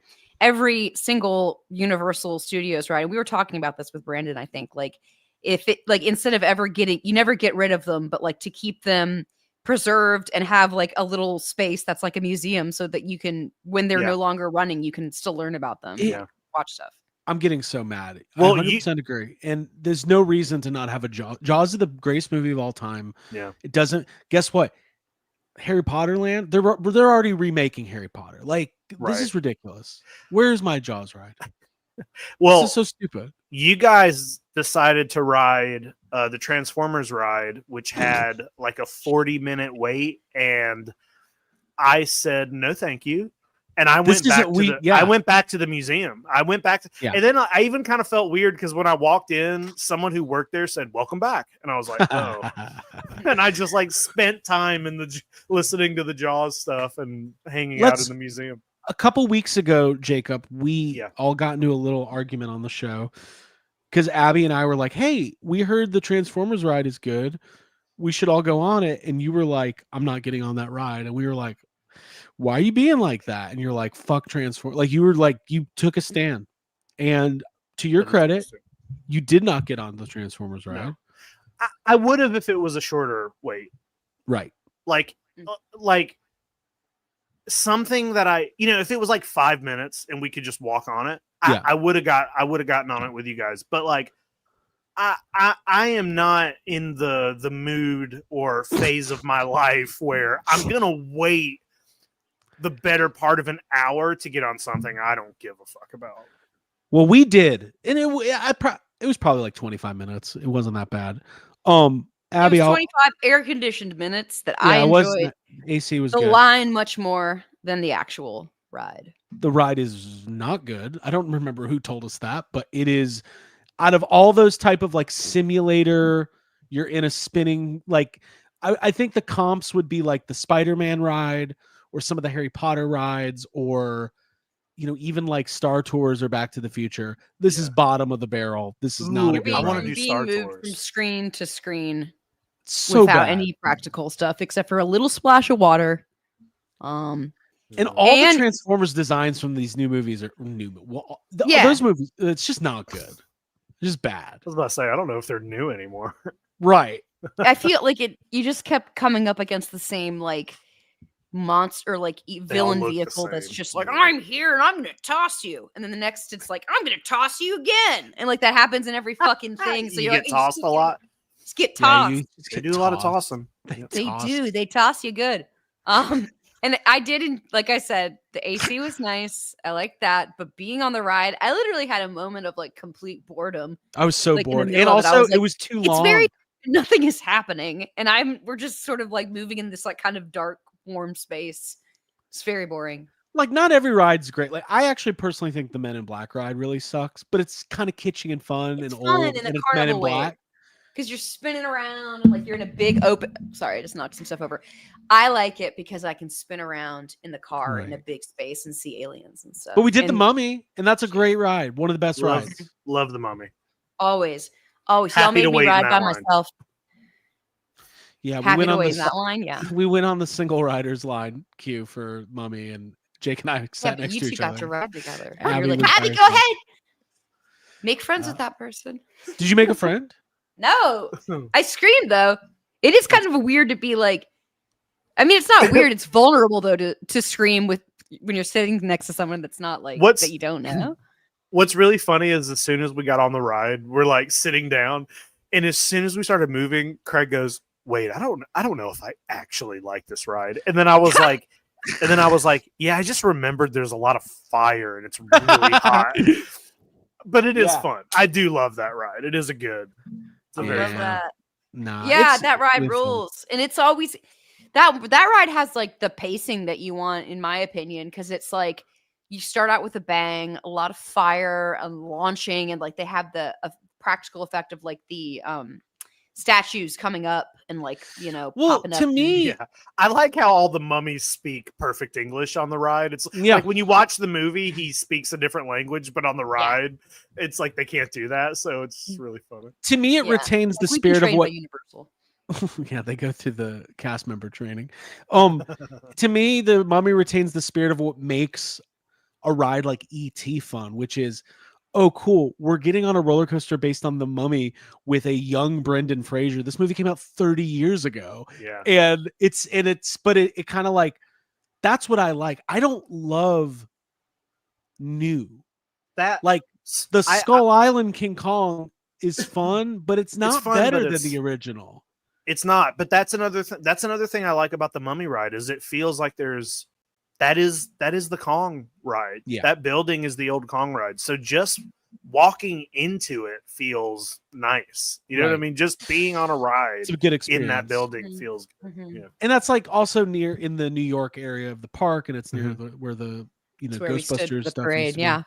every single Universal Studios ride, we were talking about this with Brandon, I think, like if it, like, instead of ever getting, you never get rid of them, but like to keep them preserved and have like a little space that's like a museum, so that you can, when they're no longer running, you can still learn about them. Watch stuff. I'm getting so mad. Well, 100% agree. And there's no reason to not have a Jaws. Jaws is the greatest movie of all time. Yeah. It doesn't, guess what? Harry Potter land, they're already remaking Harry Potter. Like, this is ridiculous. Where's my Jaws ride? Well, this is so stupid. You guys decided to ride the Transformers ride, which had like a 40-minute wait, and I said no, thank you. And I went back to the museum. I went back to, and then I even kind of felt weird because when I walked in, someone who worked there said, "Welcome back," and I was like, "Oh." And I just like spent time in listening to the Jaws stuff and hanging out in the museum. A couple weeks ago, Jacob, we all got into a little argument on the show because Abby and I were like, "Hey, we heard the Transformers ride is good. We should all go on it." And you were like, "I'm not getting on that ride," and we were like, why are you being like that? And you're like, fuck Transform. Like, you were like, you took a stand. And to your credit, you did not get on the Transformers ride. No. I would have if it was a shorter wait. Right. Like something that if it was like 5 minutes and we could just walk on it, I would have gotten on it with you guys. But like, I am not in the mood or phase of my life where I'm gonna wait the better part of an hour to get on something I don't give a fuck about. Well, we did, and it was probably like 25 minutes. It wasn't that bad. Abby, 25 air conditioned minutes that I enjoyed. AC was the good. Line much more than the actual ride. The ride is not good. I don't remember who told us that, but it is, out of all those type of like simulator, you're in a spinning, like I think the comps would be like the Spider-Man ride, or some of the Harry Potter rides, or, you know, even like Star Tours or Back to the Future. This is bottom of the barrel. This is not a good ride. I want to do Star moved Tours from screen to screen without any practical stuff, except for a little splash of water. And all the Transformers designs from these new movies are new. Well, those movies, it's just not good. It's just bad. I was about to say, I don't know if they're new anymore. Right. I feel like you just kept coming up against the same like monster, like villain vehicle that's just like, I'm here and I'm gonna toss you, and then the next it's like, I'm gonna toss you again, and like that happens in every fucking thing. So you get tossed a lot. Just get tossed. They do a lot of tossing. They do. They toss you good. And I didn't, like I said, the AC was nice. I like that, but being on the ride, I literally had a moment of like complete boredom. I was so bored, and also it was too long. nothing is happening, and we're just sort of like moving in this like kind of dark, warm space. It's very boring. Like, not every ride's great. Like, I actually personally think the Men in Black ride really sucks, but it's kind of kitschy and fun It's and fun old, in a and it's Men in carnival way. Black. Because you're spinning around and like you're in a big open. Sorry, I just knocked some stuff over. I like it because I can spin around in the car in a big space and see aliens and stuff. But we did the Mummy, and that's a great ride. One of the best rides. Love the Mummy. Always. Happy Y'all made to me wait in ride that by line. myself. Yeah, we Happy went to on wait in that line. Yeah. we went on the single riders line queue for Mummy, and Jake and I sat But next you to two each got other. to ride together. Abby You're like, was Abby, by go herself. ahead. Make friends with that person. Did you make a friend? No. I screamed though. It is kind of weird to be like, I mean, it's not weird. It's vulnerable though to scream with when you're sitting next to someone that's not like that you don't know. What's really funny is as soon as we got on the ride, we're like sitting down, and as soon as we started moving, Craig goes, "Wait, I don't know if I actually like this ride." And then I was like, "Yeah, I just remembered there's a lot of fire and it's really hot." But it is fun. I do love that ride. It is a good. It's a I very love fun. that. Nah, Yeah, it's that ride really fun. rules, and it's always that ride has like the pacing that you want, in my opinion, because it's like you start out with a bang, a lot of fire and launching, and like they have the practical effect of like the statues coming up and like popping up. To me, I like how all the mummies speak perfect English on the ride. It's like when you watch the movie, he speaks a different language, but on the ride, it's like they can't do that. So it's really funny. To me, it retains the We've been spirit of trained what by Universal. yeah, they go through the cast member training. To me, the Mummy retains the spirit of what makes a ride like E.T. fun, which is, oh, cool, we're getting on a roller coaster based on the Mummy with a young Brendan Fraser. This movie came out 30 years ago. Yeah. And it kind of like, that's what I like. I don't love new. That like the Skull Island King Kong is fun, but it's not better than the original. It's not, but that's another thing I like about the Mummy ride is it feels like that is the Kong ride. Yeah. That building is the old Kong ride. So just walking into it feels nice. You know what I mean? Just being on a ride it's a good experience. in that building feels good. Mm-hmm. Yeah. And that's like also near in the New York area of the park, and it's near where the Ghostbusters stuff parade. yeah.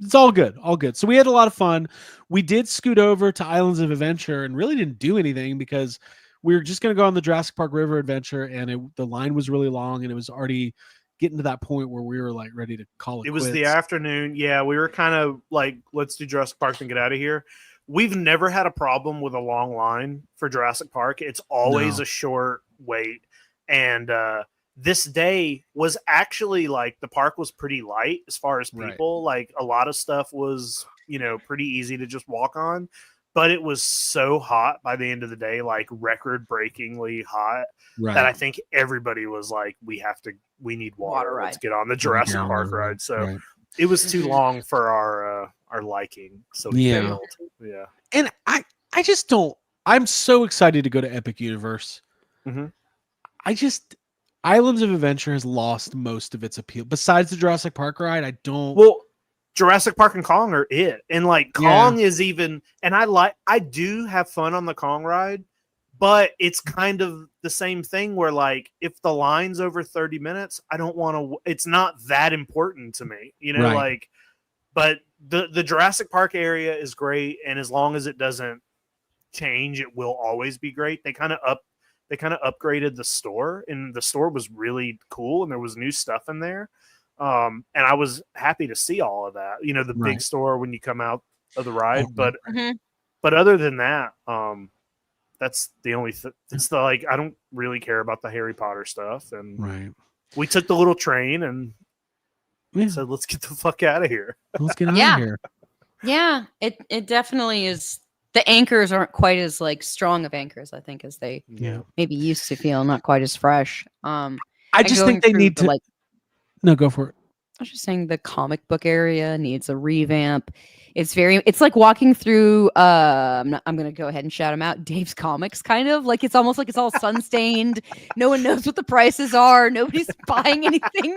It's all good. So we had a lot of fun. We did scoot over to Islands of Adventure and really didn't do anything because we were just going to go on the Jurassic Park River Adventure, and the line was really long, and it was already getting to that point where we were like ready to call it. It was the afternoon. Yeah, we were kind of like, let's do Jurassic Park and get out of here. We've never had a problem with a long line for Jurassic Park. It's always a short wait. And this day was actually like the park was pretty light as far as people. Like a lot of stuff was, pretty easy to just walk on. But it was so hot by the end of the day, like record-breakingly hot, that I think everybody was like, we need water. Let's get on the Jurassic Park ride. So it was too long for our liking. So we failed. Yeah. And I just don't. I'm so excited to go to Epic Universe. Islands of Adventure has lost most of its appeal. Besides the Jurassic Park ride, I don't. Well, Jurassic Park and Kong are it. And like Kong is even, and I do have fun on the Kong ride, but it's kind of the same thing where like, if the line's over 30 minutes, I don't want to, it's not that important to me, like, but the Jurassic Park area is great. And as long as it doesn't change, it will always be great. They kind of upgraded the store, and the store was really cool, and there was new stuff in there. And I was happy to see all of that, the big store when you come out of the ride. But other than that, that's the only it's like, I don't really care about the Harry Potter stuff. And we took the little train and said, let's get the fuck out of here. Let's get out of here. Yeah, it definitely is. The anchors aren't quite as like strong of anchors, I think, as they maybe used to feel. Not quite as fresh. I just think they need to No, go for it. I was just saying the comic book area needs a revamp. It's like walking through I'm going to go ahead and shout him out. Dave's Comics, kind of like, it's almost like it's all sun stained. No one knows what the prices are. Nobody's buying anything.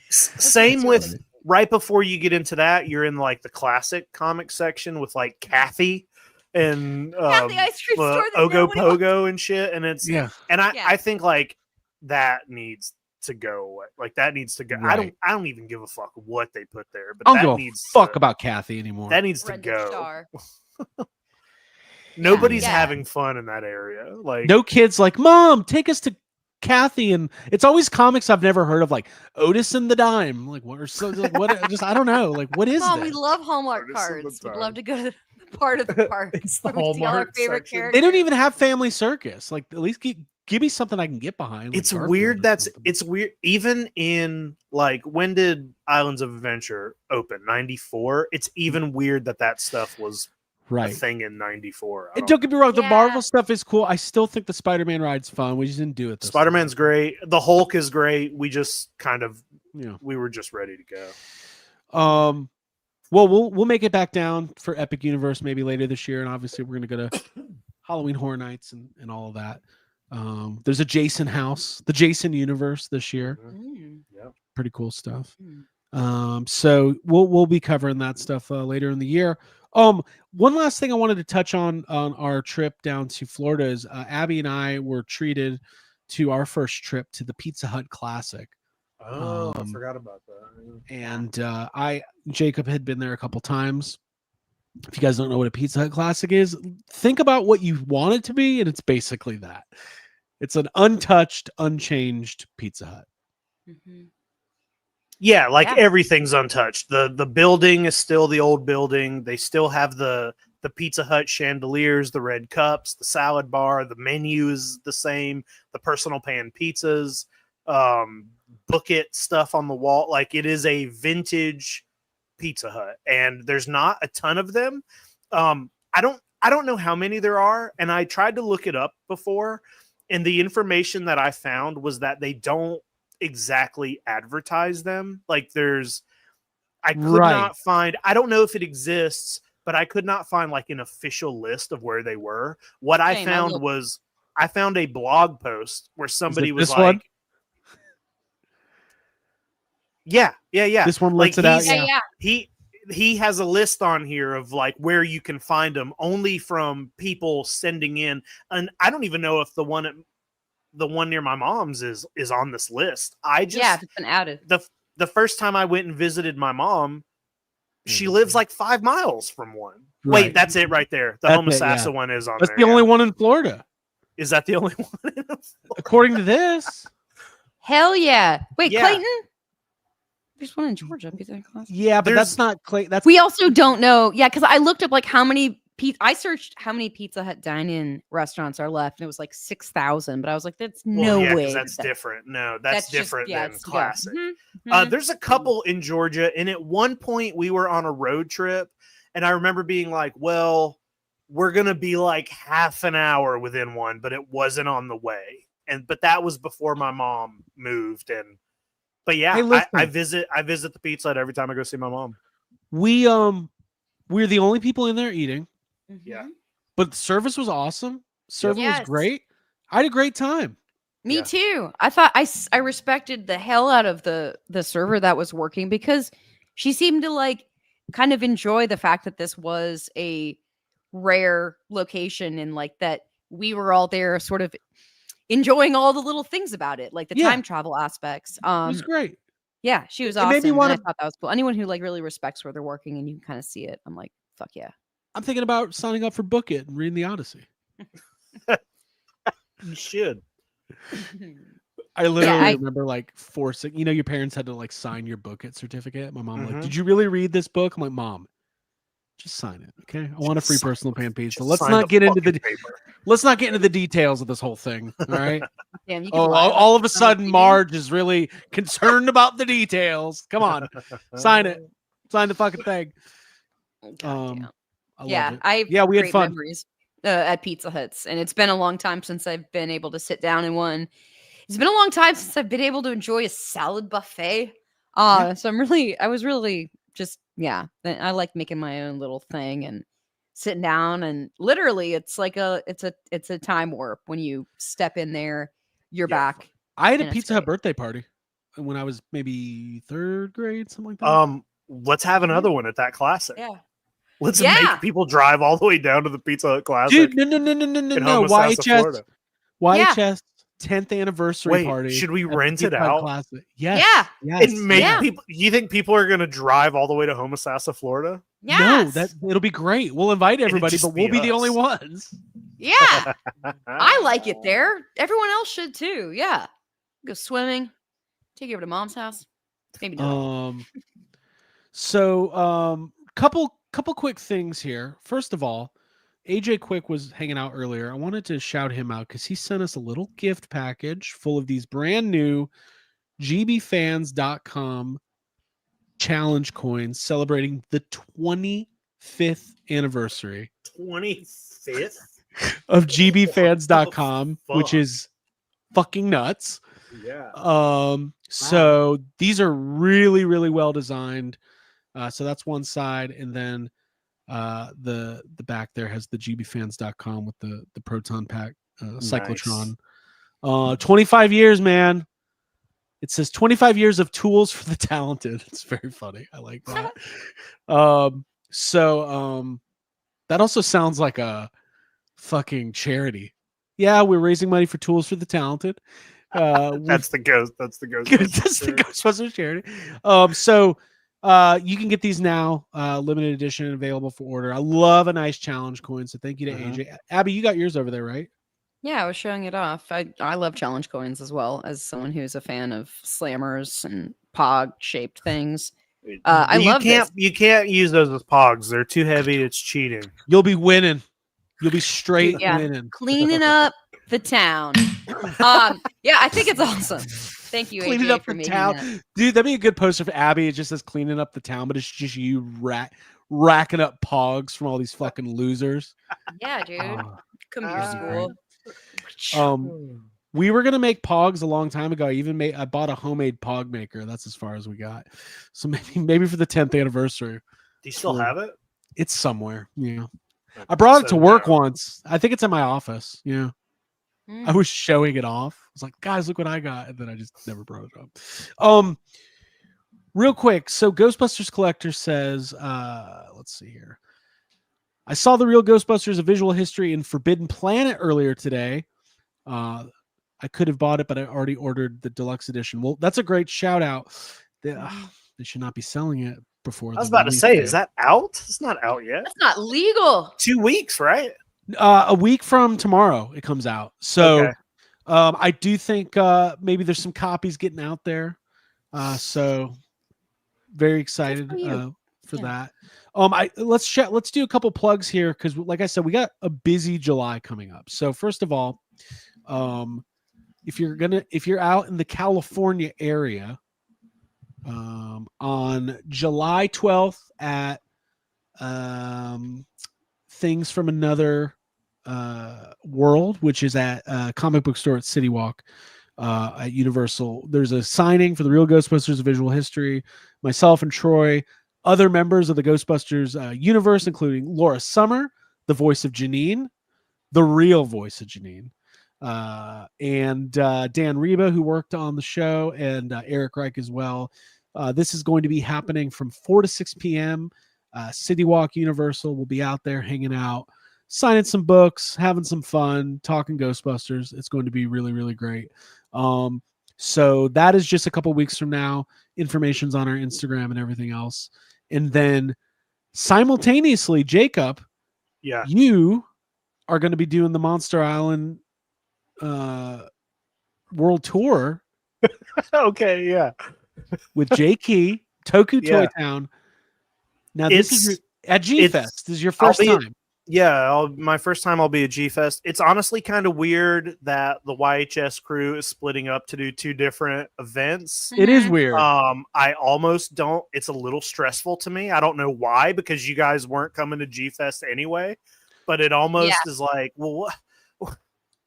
Same with right before you get into that, you're in like the classic comic section with like Kathy and the ice cream the store that Ogo nobody wants. Pogo and shit. And it's Yeah. and I Yeah. I think like that needs to go away. Like that needs to go. Right. I don't even give a fuck what they put there, but I don't that give a needs fuck to, about Kathy anymore. that needs to Brenda go. Star. Nobody's Yeah. having fun in that area. Like No kids like, Mom, take us to Kathy, and it's always comics I've never heard of, like Otis and the Dime. Like what? Or so, like, what? Just I don't know. Like what is Mom, this? we love Hallmark Artists of the cards. We'd time. love to go to the part of the park. It's the where we see all our Hallmark favorite section. characters. They don't even have Family Circus. Like at least give me something I can get behind. Like it's Garfield weird. or something. It's weird. Even in like, when did Islands of Adventure open? 94. It's even weird that stuff was a right. thing in 94. And don't get me wrong, the Yeah. Marvel stuff is cool. I still think the Spider-Man ride's fun. We just didn't do it. This Spider-Man's time. great. The Hulk is great. We just kind of Yeah. we were just ready to go. Well, we'll make it back down for Epic Universe maybe later this year, and obviously we're gonna go to Halloween Horror Nights and all of that. There's a Jason house, the Jason universe this year. Mm. Pretty cool stuff. Mm. So we'll be covering that stuff later in the year. One last thing I wanted to touch on our trip down to Florida is Abby and I were treated to our first trip to the Pizza Hut Classic. Oh, I forgot about that. And Jacob had been there a couple times. If you guys don't know what a Pizza Hut Classic is, think about what you want it to be, and it's basically that. It's an untouched, unchanged Pizza Hut. Mhm. Yeah, like Yeah. everything's untouched. The building is still the old building. They still have the Pizza Hut chandeliers, the red cups, the salad bar. The menu is the same. The personal pan pizzas, book it stuff on the wall. Like it is a vintage Pizza Hut, and there's not a ton of them. I don't know how many there are, and I tried to look it up before, and the information that I found was that they don't exactly advertise them. Like I could Right. not find, I don't know if it exists, but I could not find like an official list of where they were. What I Same, I found looked. was I found a blog post where somebody was this like, one? yeah. This one Like lets it out. he's- Yeah, Yeah. yeah. he has a list on here of like where you can find them, only from people sending in. And I don't even know if the one near my mom's is on this list. I just, Yeah, if it's been added. the first time I went and visited my mom, she Mhm. lives like 5 miles from one. Right. Wait, that's it right there. The That's Homosassa it, yeah. one is on That's there. the only yeah. one in Florida, Is that the only one? according to this. Hell yeah. Wait, Yeah. Clayton? There's one in Georgia. Pizza Hut Classic. Yeah, but There's- that's not Clay. That's We also don't know. Yeah, because I looked up like how many I searched how many Pizza Hut dine-in restaurants are left, and it was like 6,000. But I was like, that's no yeah, way. that's that- different. No, that's just- different yeah, than it's- yeah. classic. Mhm, mhm. There's a couple in Georgia, and at one point we were on a road trip, and I remember being like, well, we're gonna be like half an hour within one, but it wasn't on the way. But that was before my mom moved. But yeah, Hey, listen. I visit the Pizza Hut every time I go see my mom. we're the only people in there eating, Yeah. Mhm. but the service was awesome. Service was Yes. great. I had a great time. Me Yeah. too. I thought I respected the hell out of the server that was working, because she seemed to like kind of enjoy the fact that this was a rare location, and like that we were all there sort of enjoying all the little things about it, like the Yeah. time travel aspects. It was great. Yeah, she was It awesome. made me and wanna- I thought that was cool. Anyone who like really respects where they're working and you can kind of see it, I'm like, fuck yeah. I'm thinking about signing up for Book It and reading the Odyssey. You should. I literally I- remember like forcing, your parents had to like sign your Book It certificate. My mom like, Mhm. did you really read this book? I'm like, Mom, just sign it, okay? I want a free Just sign personal pan pizza. Just Let's sign not the get into the fucking paper. let's not get into the details of this whole thing. All right. Damn, you could Oh, lie about all of a this on sudden, TV. Marge is really concerned about the details. Come on, sign it. Sign the fucking thing. Goddamn. I love Yeah, it. I have Yeah, we had great fun. memories at Pizza Huts, and it's been a long time since I've been able to sit down in one. It's been a long time since I've been able to enjoy a salad buffet. So I was really just, yeah, I like making my own little thing and sitting down, and literally it's like it's a time warp when you step in there, you're Yeah. back. I had a And it's Pizza Hut great. birthday party when I was maybe 3rd grade, something like that. Let's have another one at that classic. Yeah. Let's Yeah. make people drive all the way down to the Pizza Hut Classic. Dude, no. in Homosassa, YHS, Florida. YHS 10th anniversary Wait, party. should we at the rent it Pizza Hut out? Classic. Yes. Yeah. Yes. And make Yeah. people. You think people are going to drive all the way to Homosassa, Florida? No, Yes. it'll be great. We'll invite everybody, just but we'll be be the only us. ones. Yeah. I like it there. Everyone else should too. Yeah. Go swimming. Take you over to mom's house. Maybe not. Couple quick things here. First of all, AJ Quick was hanging out earlier. I wanted to shout him out because he sent us a little gift package full of these brand new gbfans.com challenge coins celebrating the 25th anniversary 25th of gbfans.com, What the which fuck? is fucking nuts. Yeah. So these are really, really well designed. So that's one side, and then the back there has the gbfans.com with the proton pack cyclotron. 25 years, man. It says 25 years of tools for the talented. It's very funny. I like that. That also sounds like a fucking charity. Yeah, we're raising money for tools for the talented. That's the ghost. That's the ghost. That's the Ghostbusters charity. You can get these now, limited edition, available for order. I love a nice challenge coin, so thank you to AJ. Abby, you got yours over there, right? Yeah, I was showing it off. I love challenge coins as well, as someone who's a fan of slammers and pog shaped things. I love this. You can't use those as pogs. They're too heavy. It's cheating. You'll be winning. You'll be straight Yeah. winning. Cleaning up the town. Yeah, I think it's awesome. Thank you, Cleaning AJ, up for the making town. that. Dude, that'd be a good poster for Abby. It just says cleaning up the town, but it's just you racking up pogs from all these fucking losers. Yeah, dude. Come to your Ah. school. We were gonna make pogs a long time ago. I bought a homemade pog maker. That's as far as we got. So maybe for the 10th anniversary. Do you still have it? It's somewhere. Yeah. I brought it to work once. I think it's in my office. Yeah. I was showing it off. I was like, guys, look what I got. And then I just never brought it up. Real quick. So Ghostbusters Collector says, let's see here. I saw the real Ghostbusters, a visual history in Forbidden Planet earlier today. I could have bought it, but I already ordered the deluxe edition. Well, that's a great shout out. They should not be selling it before. I was about to say, is that out? It's not out yet. That's not legal. 2 weeks, right? A week from tomorrow it comes out. So Okay. I do think maybe there's some copies getting out there. So very excited for that. Let's do a couple plugs here because, like I said, we got a busy July coming up. So first of all, if you're out in the California area, on July 12th at Things from Another World, which is at comic book store at City Walk at Universal, there's a signing for the real Ghostbusters visual history. Myself and Troy, other members of the Ghostbusters universe, including Laura Summer, the voice of Janine, the real voice of Janine, and Dan Reba, who worked on the show, and Eric Reich as well. This is going to be happening from 4 to 6 p.m. City Walk Universal will be out there hanging out, signing some books, having some fun, talking Ghostbusters. It's going to be really, really great. So that is just a couple weeks from now. Information's on our Instagram and everything else. And then simultaneously, Jacob, you are going to be doing the Monster Island world tour. Okay, yeah. With Jay Key, Toku Toy Town. Now this is at G Fest. This is your first time. Yeah, my first time I'll be at G Fest. It's honestly kind of weird that the YHS crew is splitting up to do 2 different events. It is weird. I almost don't. It's a little stressful to me. I don't know why, because you guys weren't coming to G Fest anyway. But it almost is like, well,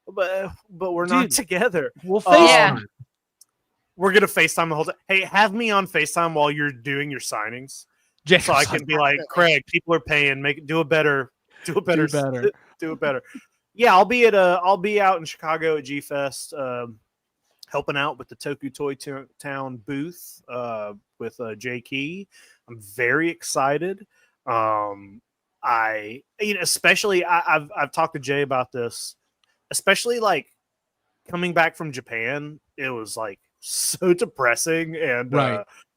but we're not together. We'll FaceTime. We're gonna FaceTime the whole time. Hey, have me on FaceTime while you're doing your signings, so I can be like, Craig, people are paying. Do it better. Yeah, I'll be out in Chicago at G Fest, helping out with the Toku Toy Town booth with Jay Key. I'm very excited. especially I've talked to Jay about this, especially like coming back from Japan. It was like so depressing, and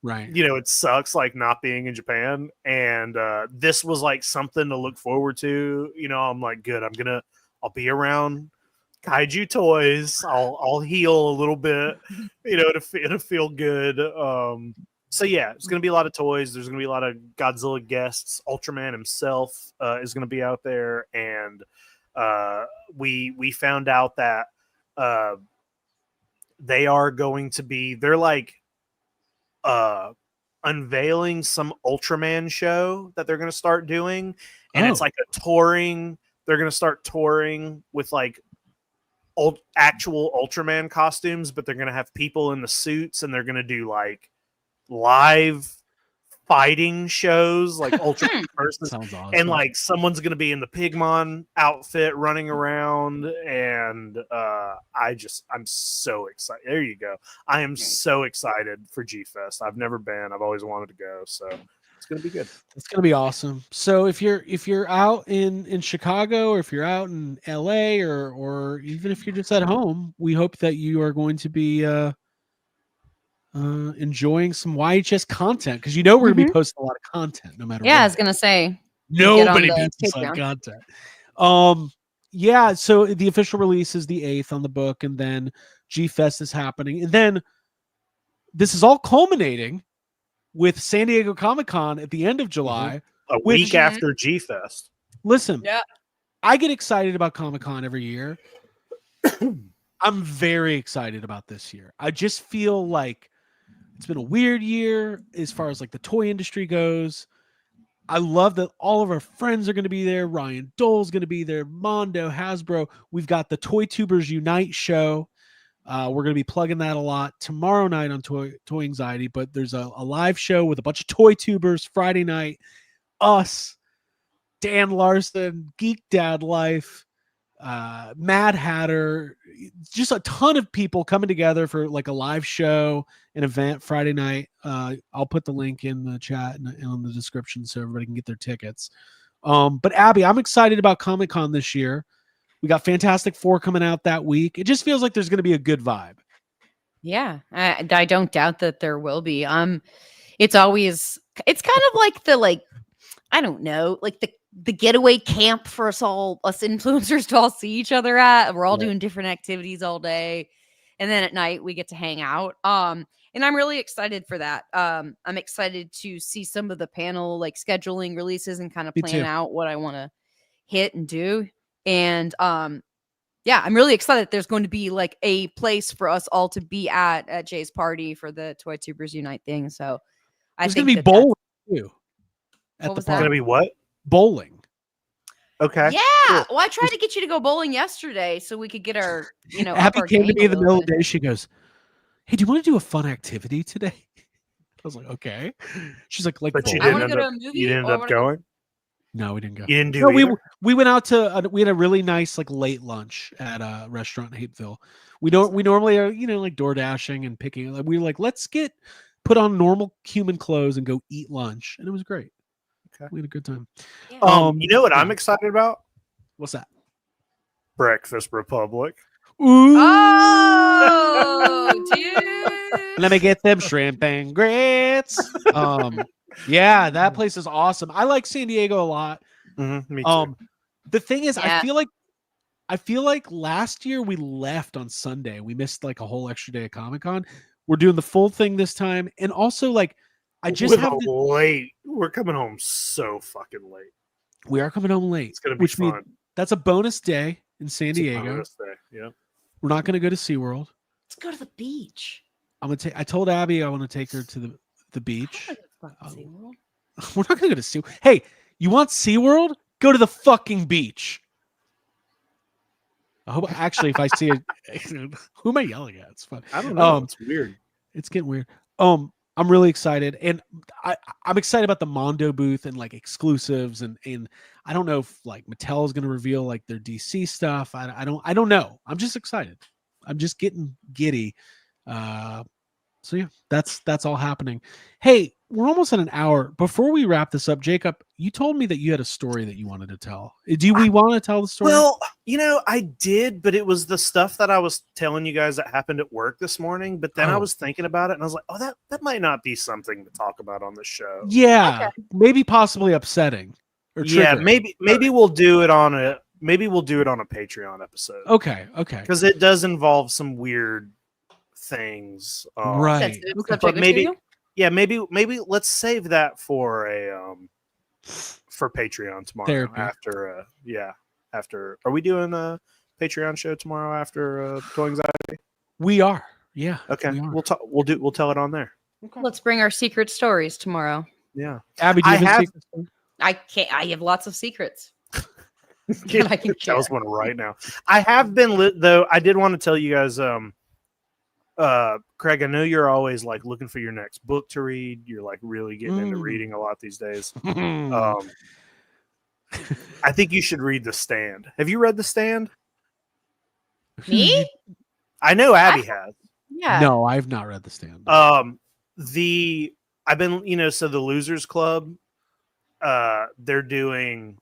Right. it sucks like not being in Japan, and this was like something to look forward to. I'm like, good, I'll be around kaiju toys. I'll heal a little bit, to feel good. So yeah, it's gonna be a lot of toys. There's gonna be a lot of Godzilla guests. Ultraman himself is gonna be out there, and we found out that they're like unveiling some Ultraman show that they're gonna start doing, and it's like a touring. They're gonna start touring with like actual Ultraman costumes, but they're gonna have people in the suits, and they're gonna do like live fighting shows, like Ultraman versus, Sounds awesome. and like someone's gonna be in the Pigmon outfit running around, and I'm so excited. There you go. I am so excited for G Fest. I've never been. I've always wanted to go, so it's gonna be good. It's gonna be awesome. So if you're out in Chicago, or if you're out in LA, or even if you're just at home, we hope that you are going to be enjoying some YHS content, because we're gonna be posting a lot of content no matter what. I was gonna say nobody beats us on content. Yeah, so the official release is the 8th on the book, and then G Fest is happening, and then this is all culminating with San Diego Comic-Con at the end of July, a week after G Fest. Listen, I get excited about Comic-Con every year. I'm very excited about this year. I just feel like it's been a weird year as far as like the toy industry goes. I love that all of our friends are going to be there. Ryan Dole's going to be there. Mondo, Hasbro. We've got the Toy Tubers Unite show. We're going to be plugging that a lot tomorrow night on Toy Anxiety, but there's a live show with a bunch of toy tubers Friday night. Us, Dan Larson, Geek Dad Life, Mad Hatter, just a ton of people coming together for like a live show, an event Friday night. I'll put the link in the chat and on the description so everybody can get their tickets. But Abby, I'm excited about Comic-Con this year. We got Fantastic Four coming out that week. It just feels like there's going to be a good vibe. Yeah, I don't doubt that there will be. It's kind of like I don't know, like the getaway camp for us influencers to all see each other at. We're all doing different activities all day, and then at night we get to hang out. And I'm really excited for that. I'm excited to see some of the panel like scheduling releases and kind of plan out what I want to hit and do. And I'm really excited. There's going to be like a place for us all to be at Jay's party for the Toy Tubers Unite thing. So there's going to be bowling too. What was that? Going to be what? Bowling. Okay. Yeah. Cool. Well, I tried to get you to go bowling yesterday so we could get our, Abby came to me in the middle of the day. She goes, "Hey, do you want to do a fun activity today?" I was like, "Okay." She's like, but you didn't end up going? No, we didn't go. You didn't do we went out to we had a really nice like late lunch at a restaurant in Hapeville. We normally are, like door dashing and picking. We were like, let's put on normal human clothes and go eat lunch. And it was great. Okay. We had a good time. Yeah. You know what I'm excited about? What's that? Breakfast Republic. Ooh. Oh, dude. Let me get them shrimp and grits. Yeah, that place is awesome. I like San Diego a lot. Mm-hmm, me too. The thing is, I feel like last year we left on Sunday. We missed like a whole extra day of Comic-Con. We're doing the full thing this time, and also like late. We're coming home so fucking late. We are coming home late. It's gonna be fun. That's a bonus day in San Diego. Bonus day. Yeah. We're not going to go to SeaWorld. Let's go to the beach. I told Abby I want to take her to the beach. SeaWorld. We're not going to go to SeaWorld. Hey, you want SeaWorld? Go to the fucking beach. I hope actually if I see it, who am I yelling at? It's fun. I don't know. It's weird. It's getting weird. I'm really excited, and I'm excited about the Mondo booth and like exclusives, and I don't know if like Mattel is going to reveal like their DC stuff. I don't know. I'm just excited. I'm just getting giddy. So yeah, that's all happening. Hey, we're almost at an hour. Before we wrap this up, Jacob, you told me that you had a story that you wanted to tell. Do we want to tell the story? Well, I did, but it was the stuff that I was telling you guys that happened at work this morning. But then I was thinking about it, and I was like, oh, that might not be something to talk about on the show. Yeah, maybe possibly upsetting. Or yeah, triggering. maybe we'll do it on a Patreon episode. Okay. Because it does involve some weird things. Right. Sensitive Okay. subject material? Maybe let's save that for for Patreon tomorrow. Therapy. After are we doing a Patreon show tomorrow after Toy Anxiety? We are. Yeah. Okay. we are. We'll tell it on there. Let's bring our secret stories tomorrow. Yeah. Abby, do you have a secret story? I can't. I have lots of secrets. that I can Tell us share. one right now. I have been though. I did want to tell you guys. Craig, I know you're always like looking for your next book to read. You're like really getting into reading a lot these days. I think you should read The Stand. Have you read The Stand? Me? I know Abby has. Yeah. No, I've not read The Stand. I've been, so the Losers Club, they're doing,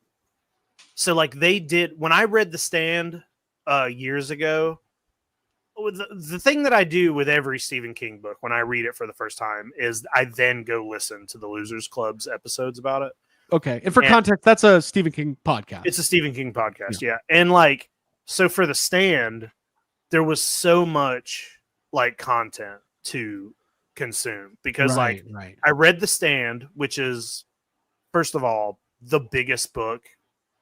so like they did, when I read The Stand years ago, the thing that I do with every Stephen King book when I read it for the first time is I then go listen to the Losers Club's episodes about it. Okay. And for context, that's a Stephen King podcast. It's a Stephen King podcast, yeah. And like, so for The Stand, there was so much like content to consume because right. I read The Stand, which is, first of all, the biggest book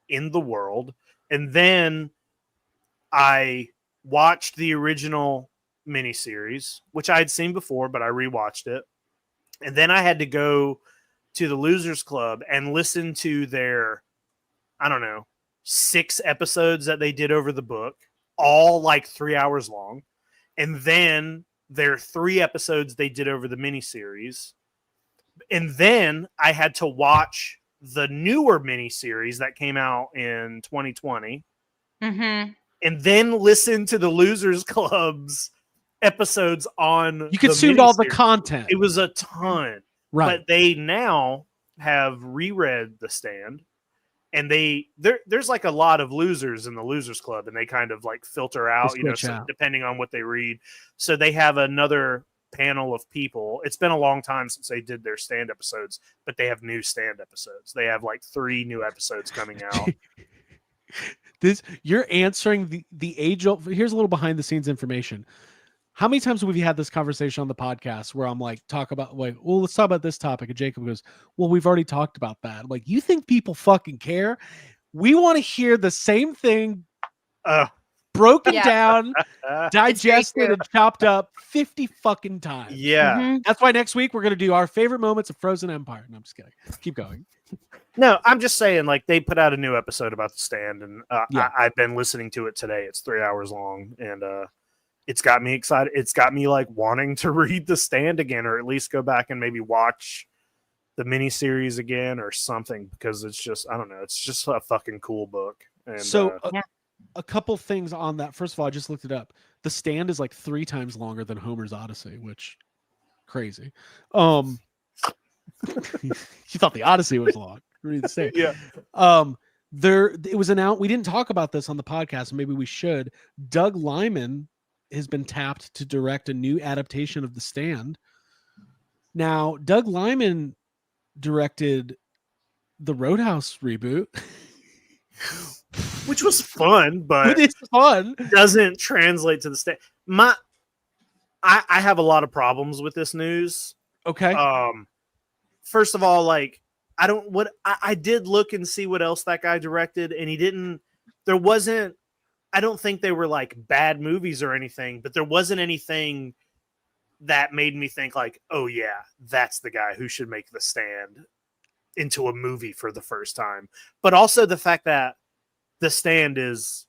in the world. And then I watched the original miniseries, which I had seen before, but I rewatched it. And then I had to go to the Losers Club and listen to their, 6 episodes that they did over the book, all like 3 hours long. And then their 3 episodes they did over the miniseries. And then I had to watch the newer miniseries that came out in 2020. Mm-hmm. And then listen to the Losers Club's episodes on. You consumed all the content. It was a ton. Right. But they now have reread The Stand. And there's like a lot of losers in the Losers Club, and they kind of like filter out, depending on what they read. So they have another panel of people. It's been a long time since they did their Stand episodes, but they have new Stand episodes. They have like 3 new episodes coming out. You're answering the age old. Here's a little behind the scenes information. How many times have we had this conversation on the podcast where I'm like, let's talk about this topic. And Jacob goes, well, we've already talked about that. I'm like, you think people fucking care? We want to hear the same thing broken down, digested, and chopped up 50 fucking times. Yeah. Mm-hmm. That's why next week we're going to do our favorite moments of Frozen Empire. No, I'm just kidding. Keep going. No, I'm just saying, like, they put out a new episode about The Stand, and I've been listening to it today. It's 3 hours long, and it's got me excited. It's got me like wanting to read The Stand again, or at least go back and maybe watch the miniseries again or something, because it's just, I don't know, it's just a fucking cool book. And so a couple things on that. First of all, I just looked it up. The Stand is like 3 times longer than Homer's Odyssey, which crazy. You thought the Odyssey was long. Read The Stand. Yeah. It was announced. We didn't talk about this on the podcast. Maybe we should. Doug Liman has been tapped to direct a new adaptation of The Stand. Now, Doug Liman directed the Roadhouse reboot, which was fun, but it's fun. Doesn't translate to The Stand. I have a lot of problems with this news. Okay. First of all, like, I did look and see what else that guy directed, and I don't think they were like bad movies or anything, but there wasn't anything that made me think like, oh yeah, that's the guy who should make The Stand into a movie for the first time. But also the fact that The Stand is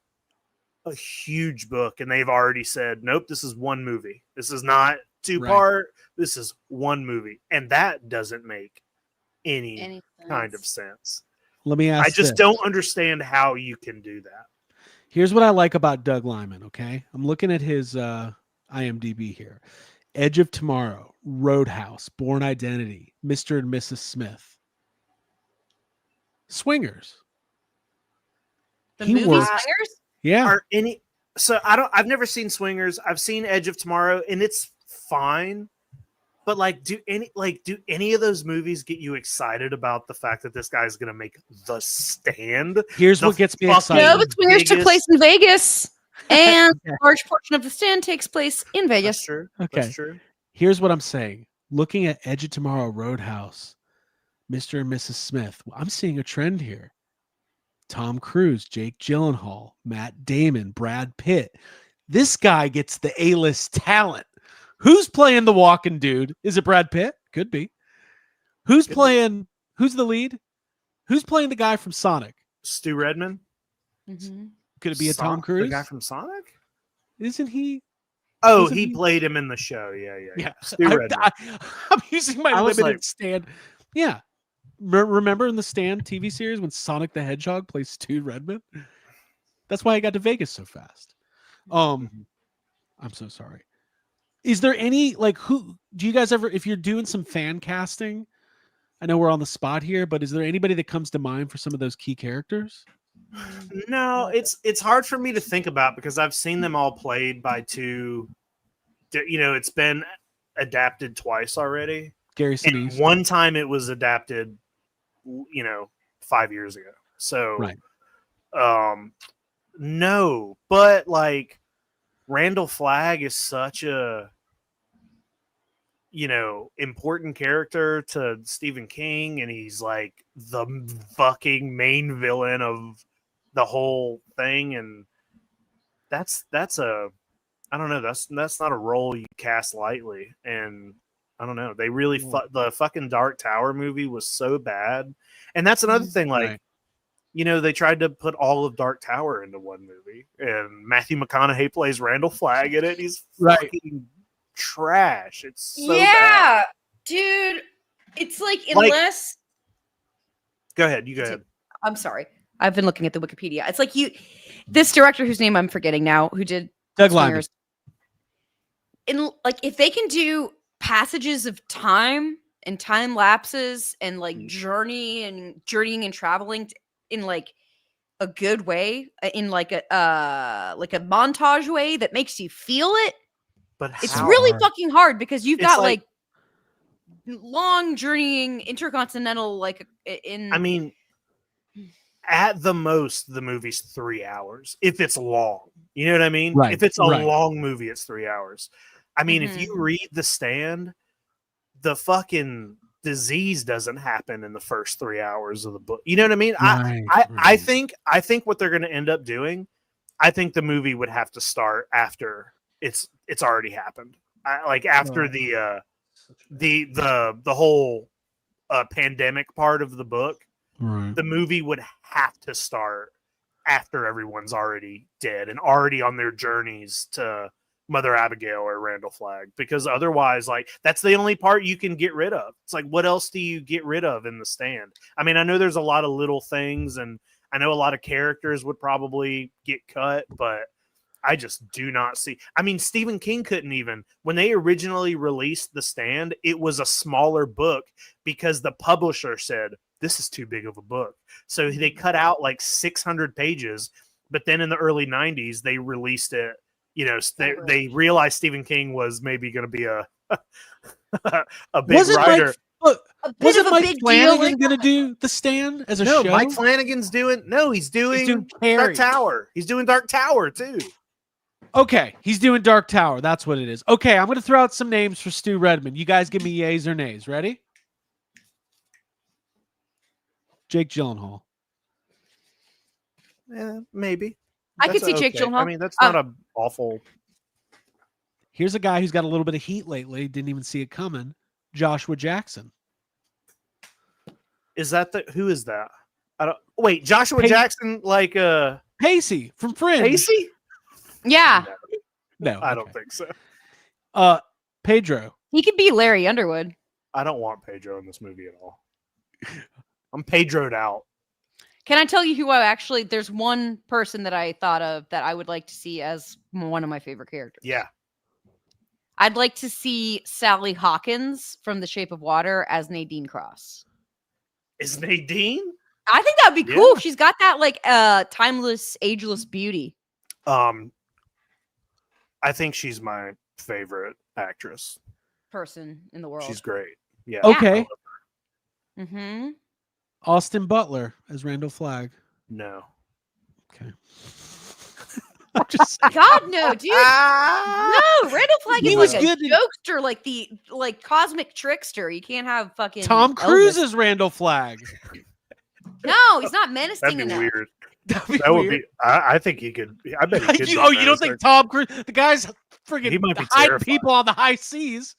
a huge book, and they've already said, nope, this is one movie. This is not 2-part. This is one movie. And that doesn't make any kind of sense. Let me ask. I just don't understand how you can do that. Here's what I like about Doug Liman, okay? I'm looking at his IMDb here. Edge of Tomorrow, Roadhouse, Born Identity, Mr. and Mrs. Smith, Swingers. The He movie works- Swingers? Yeah. Are any? So I've never seen Swingers. I've seen Edge of Tomorrow, and it's fine. But like, do any of those movies get you excited about the fact that this guy's gonna make The Stand? Here's The what gets me fucking- excited. No, but Swingers took biggest- place in Vegas, and Yeah. a large portion of The Stand takes place in That's Vegas. true. Okay. That's true. Here's what I'm saying. Looking at Edge of Tomorrow, Roadhouse, Mr. and Mrs. Smith, I'm seeing a trend here. Tom Cruise, Jake Gyllenhaal, Matt Damon, Brad Pitt. This guy gets the A-list talent. Who's playing the walking dude? Is it Brad Pitt? Could be. Who's playing? Who's the lead? Who's playing the guy from Sonic? Stu Redman. Mhm. Could it be a Tom Son- Cruise? The guy from Sonic? Isn't he? Oh, Wasn't he he- played him in the show. Yeah. Yeah. Stu Redman. I'm using my I was limited like- stand. Yeah. Remember in the Stand TV series when Sonic the Hedgehog plays Stu Redman? That's why I got to Vegas so fast. Mhm. I'm so sorry. Is there any who do you guys ever, if you're doing some fan casting? I know we're on the spot here, but is there anybody that comes to mind for some of those key characters? No, it's hard for me to think about because I've seen them all played by two. It's been adapted twice already. Gary And Sinise. one time it was adapted, 5 years ago. So, Right. No, but like Randall Flagg is such a, important character to Stephen King, and he's like the fucking main villain of the whole thing, and that's I don't know, that's not a role you cast lightly, and I don't know, they really the fucking Dark Tower movie was so bad, and that's another thing, like. Right. They tried to put all of Dark Tower into one movie, and Matthew McConaughey plays Randall Flagg in it. He's Right. fucking trash. It's so yeah, bad. dude. It's like Like- unless Go ahead. You go ahead. I'm sorry, I've been looking at the Wikipedia. It's like this director whose name I'm forgetting now, who did Doug Liman. Swingers. In if they can do passages of time and time lapses and journeying and traveling in a good way, in a montage way that makes you feel it. But It's how? really hard? fucking hard because you've It's got like- long journeying intercontinental in. I mean, at the most, the movie's 3 hours. If it's long, you know what I mean? Right, If it's a right. long movie, it's 3 hours. I mean, if Mhm. you read The Stand, the fucking disease doesn't happen in the first 3 hours of the book. You know what I mean? Right, I right. think what they're going to end up doing, I think the movie would have to start after it's already happened. After the whole pandemic part of the book, Right. the movie would have to start after everyone's already dead and already on their journeys to Mother Abigail or Randall Flagg, because otherwise, that's the only part you can get rid of. It's like, what else do you get rid of in The Stand? I mean, I know there's a lot of little things, and I know a lot of characters would probably get cut, but I just do not see. I mean, Stephen King couldn't even, when they originally released The Stand, it was a smaller book because the publisher said, this is too big of a book. So they cut out 600 pages, but then in the early 90s, they released it. They realized Stephen King was maybe going to be a big Wasn't writer. a bit Wasn't of a Mike big deal. Flanagan going to do The Stand as a No, show? Mike Flanagan's doing. No, he's doing Carrie. Dark Tower. He's doing Dark Tower too. Okay, he's doing Dark Tower. That's what it is. Okay, I'm going to throw out some names for Stu Redman. You guys give me yays or nays. Ready? Jake Gyllenhaal. Yeah, maybe. I could That's see Jake okay. Gyllenhaal. I mean, that's not a awful. Here's a guy who's got a little bit of heat lately. Didn't even see it coming. Joshua Jackson. Is that who is that? I don't. Wait, Joshua Hey- Jackson, Pacey from Fringe. Pacey? Yeah, No, I don't okay. think so. Pedro. he could be Larry Underwood. I don't want Pedro in this movie at all. I'm Pedro'd out. Can I tell you who there's one person that I thought of that I would like to see as one of my favorite characters. Yeah. I'd like to see Sally Hawkins from The Shape of Water as Nadine Cross. Is Nadine? I think that'd be Yeah. cool. She's got that like timeless, ageless beauty. I think she's my favorite actress. Person in the world. She's great. Yeah. Okay. Mm-hmm. Austin Butler as Randall Flagg. No. Okay. I'm just God no, dude. No, Randall Flagg He is was like a good in- jokester, like the cosmic trickster. You can't have fucking Tom Cruise Elvis. as Randall Flagg. No, he's not menacing That'd be enough. weird. That'd be That would weird. be. I think he could. I bet he could. be you don't better. think Tom Cruise? The guy's He friggin' might be hiding terrifying. people on the high seas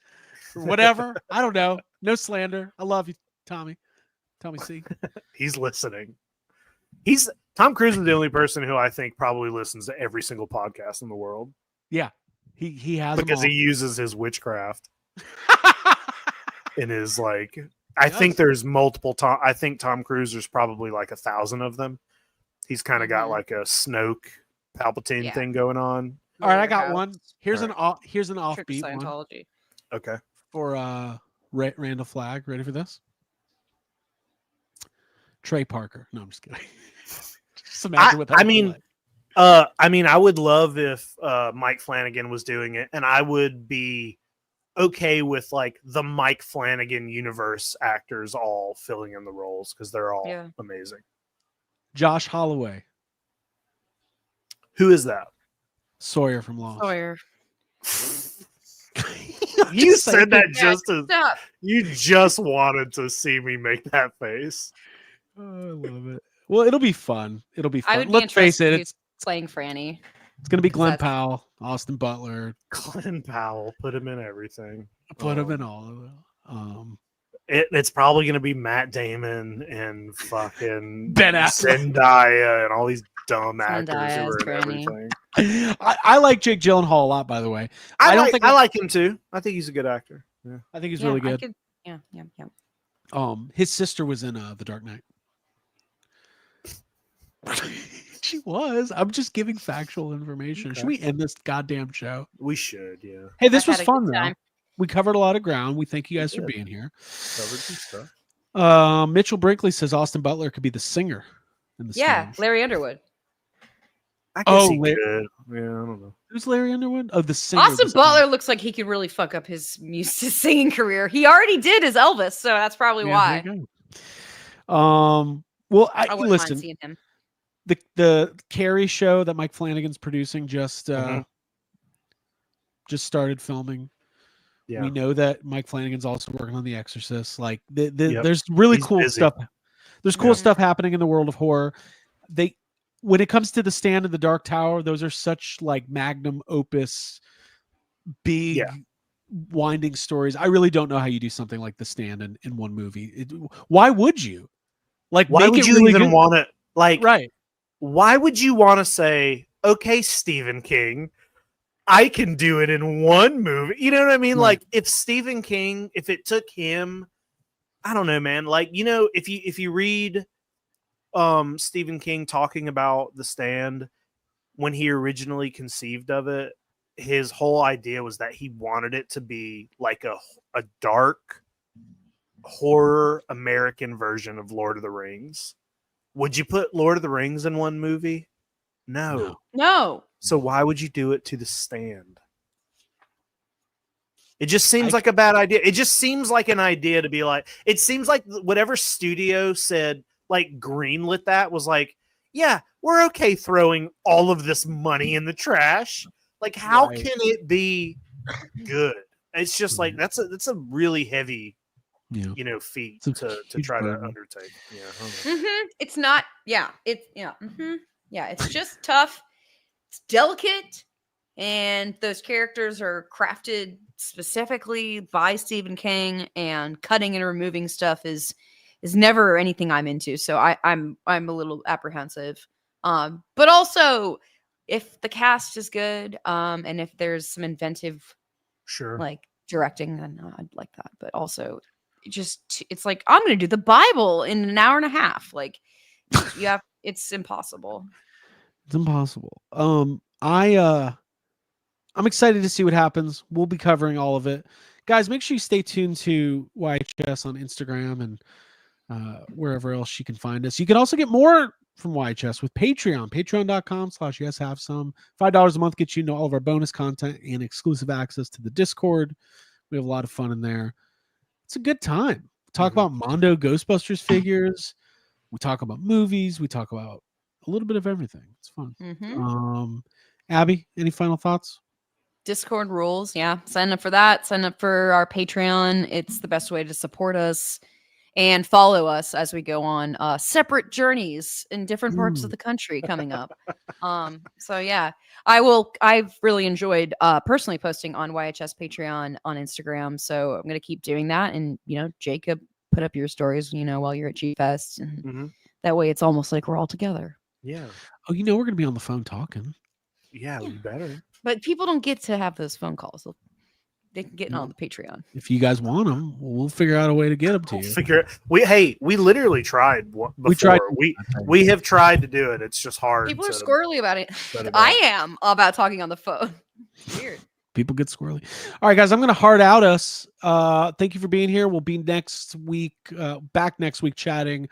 or whatever. I don't know. No slander. I love you, Tommy. Tommy C. He's listening. Tom Cruise is the only person who I think probably listens to every single podcast in the world He has them because all. he uses his witchcraft in his like. He I think does. there's multiple. I think Tom Cruise. There's probably like 1,000 of them. He's kind of got Mhm. like a Snoke, Palpatine Yeah. thing going on. All right, I got Warehouse, one. Here's an Church of offbeat one Scientology. Okay. for Randall Flagg. Ready for this? Trey Parker. No, I'm just kidding. Just imagine what that I would be mean, like. I would love if Mike Flanagan was doing it, and I would be okay with like the Mike Flanagan universe actors all filling in the roles because they're all Yeah. amazing. Josh Holloway, Who is that? Sawyer from Lost. Sawyer. You Just said saying. that Yeah, just as stop. you just wanted to see me make that face. Oh, I love it. Well, it'll be fun. It'll be I fun. would be Let's face interested it, in it's playing Franny. going to be Glenn that's- Powell, Austin Butler. Glenn Powell, put him in everything. Put him Oh. in all of them. It's probably going to be Matt Damon and fucking Ben Affleck. Zendaya and all these dumb actors Zendaya who as are in Granny. everything. I like Jake Gyllenhaal a lot, by the way. I don't think I like him too. I think he's a good actor. Yeah. I think he's Yeah, really I good. could- yeah. His sister was in The Dark Knight. She was. I'm just giving factual information. Should Okay. we end this goddamn show? We should, yeah. Hey, this I've was had a good fun though. time. We covered a lot of ground. We thank you guys for did. being here. Covered some stuff. Mitchell Brinkley says Austin Butler could be the singer in the Yeah, Strange. Larry Underwood. I guess Oh, he Larry- could. Yeah, I don't know. Who's Larry Underwood? Oh, the singer. Austin the Butler looks like he could really fuck up his music singing career. He already did as Elvis, so that's probably Yeah, why. there you go. Well, I wouldn't mind listen. seeing him. The Carrie show that Mike Flanagan's producing just started filming. Yeah. We know that Mike Flanagan's also working on The Exorcist. Like Yep. there's really He's cool busy. stuff. There's cool Yeah. stuff happening in the world of horror. When it comes to The Stand and The Dark Tower, those are such like magnum opus, big Yeah. winding stories. I really don't know how you do something like The Stand in one movie. Why would you? Like, Why make would it you really even good? want to like? Right. Why would you want to say, "Okay, Stephen King, I can do it in one movie"? You know what I mean? Right. Like, if Stephen King, if it took him, I don't know, man. Like, you know, if you read Stephen King talking about The Stand when he originally conceived of it, his whole idea was that he wanted it to be like a dark horror American version of Lord of the Rings. Would you put Lord of the Rings in one movie? No. No. So why would you do it to The Stand? It just seems like a bad idea. It just seems like an idea to be like, it seems like whatever studio said, like greenlit that was like, yeah, we're okay throwing all of this money in the trash. Like, how Right. can it be good? It's just like, that's a really heavy, Yeah. feat It's a to huge try to burden. undertake. Yeah. I don't know. It's not. Yeah. It's yeah. Yeah. It's just tough. It's delicate, and those characters are crafted specifically by Stephen King. And cutting and removing stuff is never anything I'm into. So I'm a little apprehensive. But also, if the cast is good, and if there's some inventive Sure. like directing, then I'd like that. But also, it's like I'm going to do the Bible in an hour and a half. Like, it's impossible. It's impossible. I I'm excited to see what happens. We'll be covering all of it. Guys, make sure you stay tuned to YHS on Instagram and wherever else you can find us. You can also get more from YHS with Patreon. Patreon.com/YesHaveSome. $5 a month gets you into all of our bonus content and exclusive access to the Discord. We have a lot of fun in there. It's a good time. We talk about Mondo Ghostbusters figures. We talk about movies. We talk about a little bit of everything. It's fun. Abby, any final thoughts? Discord rules. Yeah. Sign up for that. Sign up for our Patreon. It's the best way to support us and follow us as we go on separate journeys in different parts of the country coming up. So yeah, I've really enjoyed personally posting on YHS Patreon on Instagram. So I'm going to keep doing that. And, Jacob, put up your stories, while you're at G Fest. And that way it's almost like we're all together. Yeah. Oh, we're going to be on the phone talking. Yeah, we better. But people don't get to have those phone calls. They can get on the Patreon. If you guys want them, we'll figure out a way to get them to you. We literally tried before. We have tried to do it. It's just hard. People are squirrely about it. I am about talking on the phone. Weird. People get squirrely. All right, guys, I'm going to hard out us. Thank you for being here. We'll be next week, back next week chatting.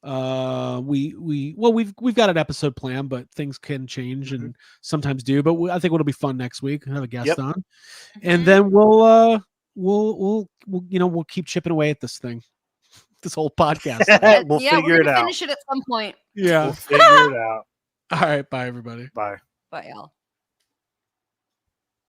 We've got an episode plan, but things can change and sometimes do. But I think it'll be fun next week. Have a guest on, and then we'll keep chipping away at this thing, this whole podcast. We'll figure it out. Finish it at some point. Yeah, we'll figure it out. All right, bye everybody. Bye. Bye, y'all.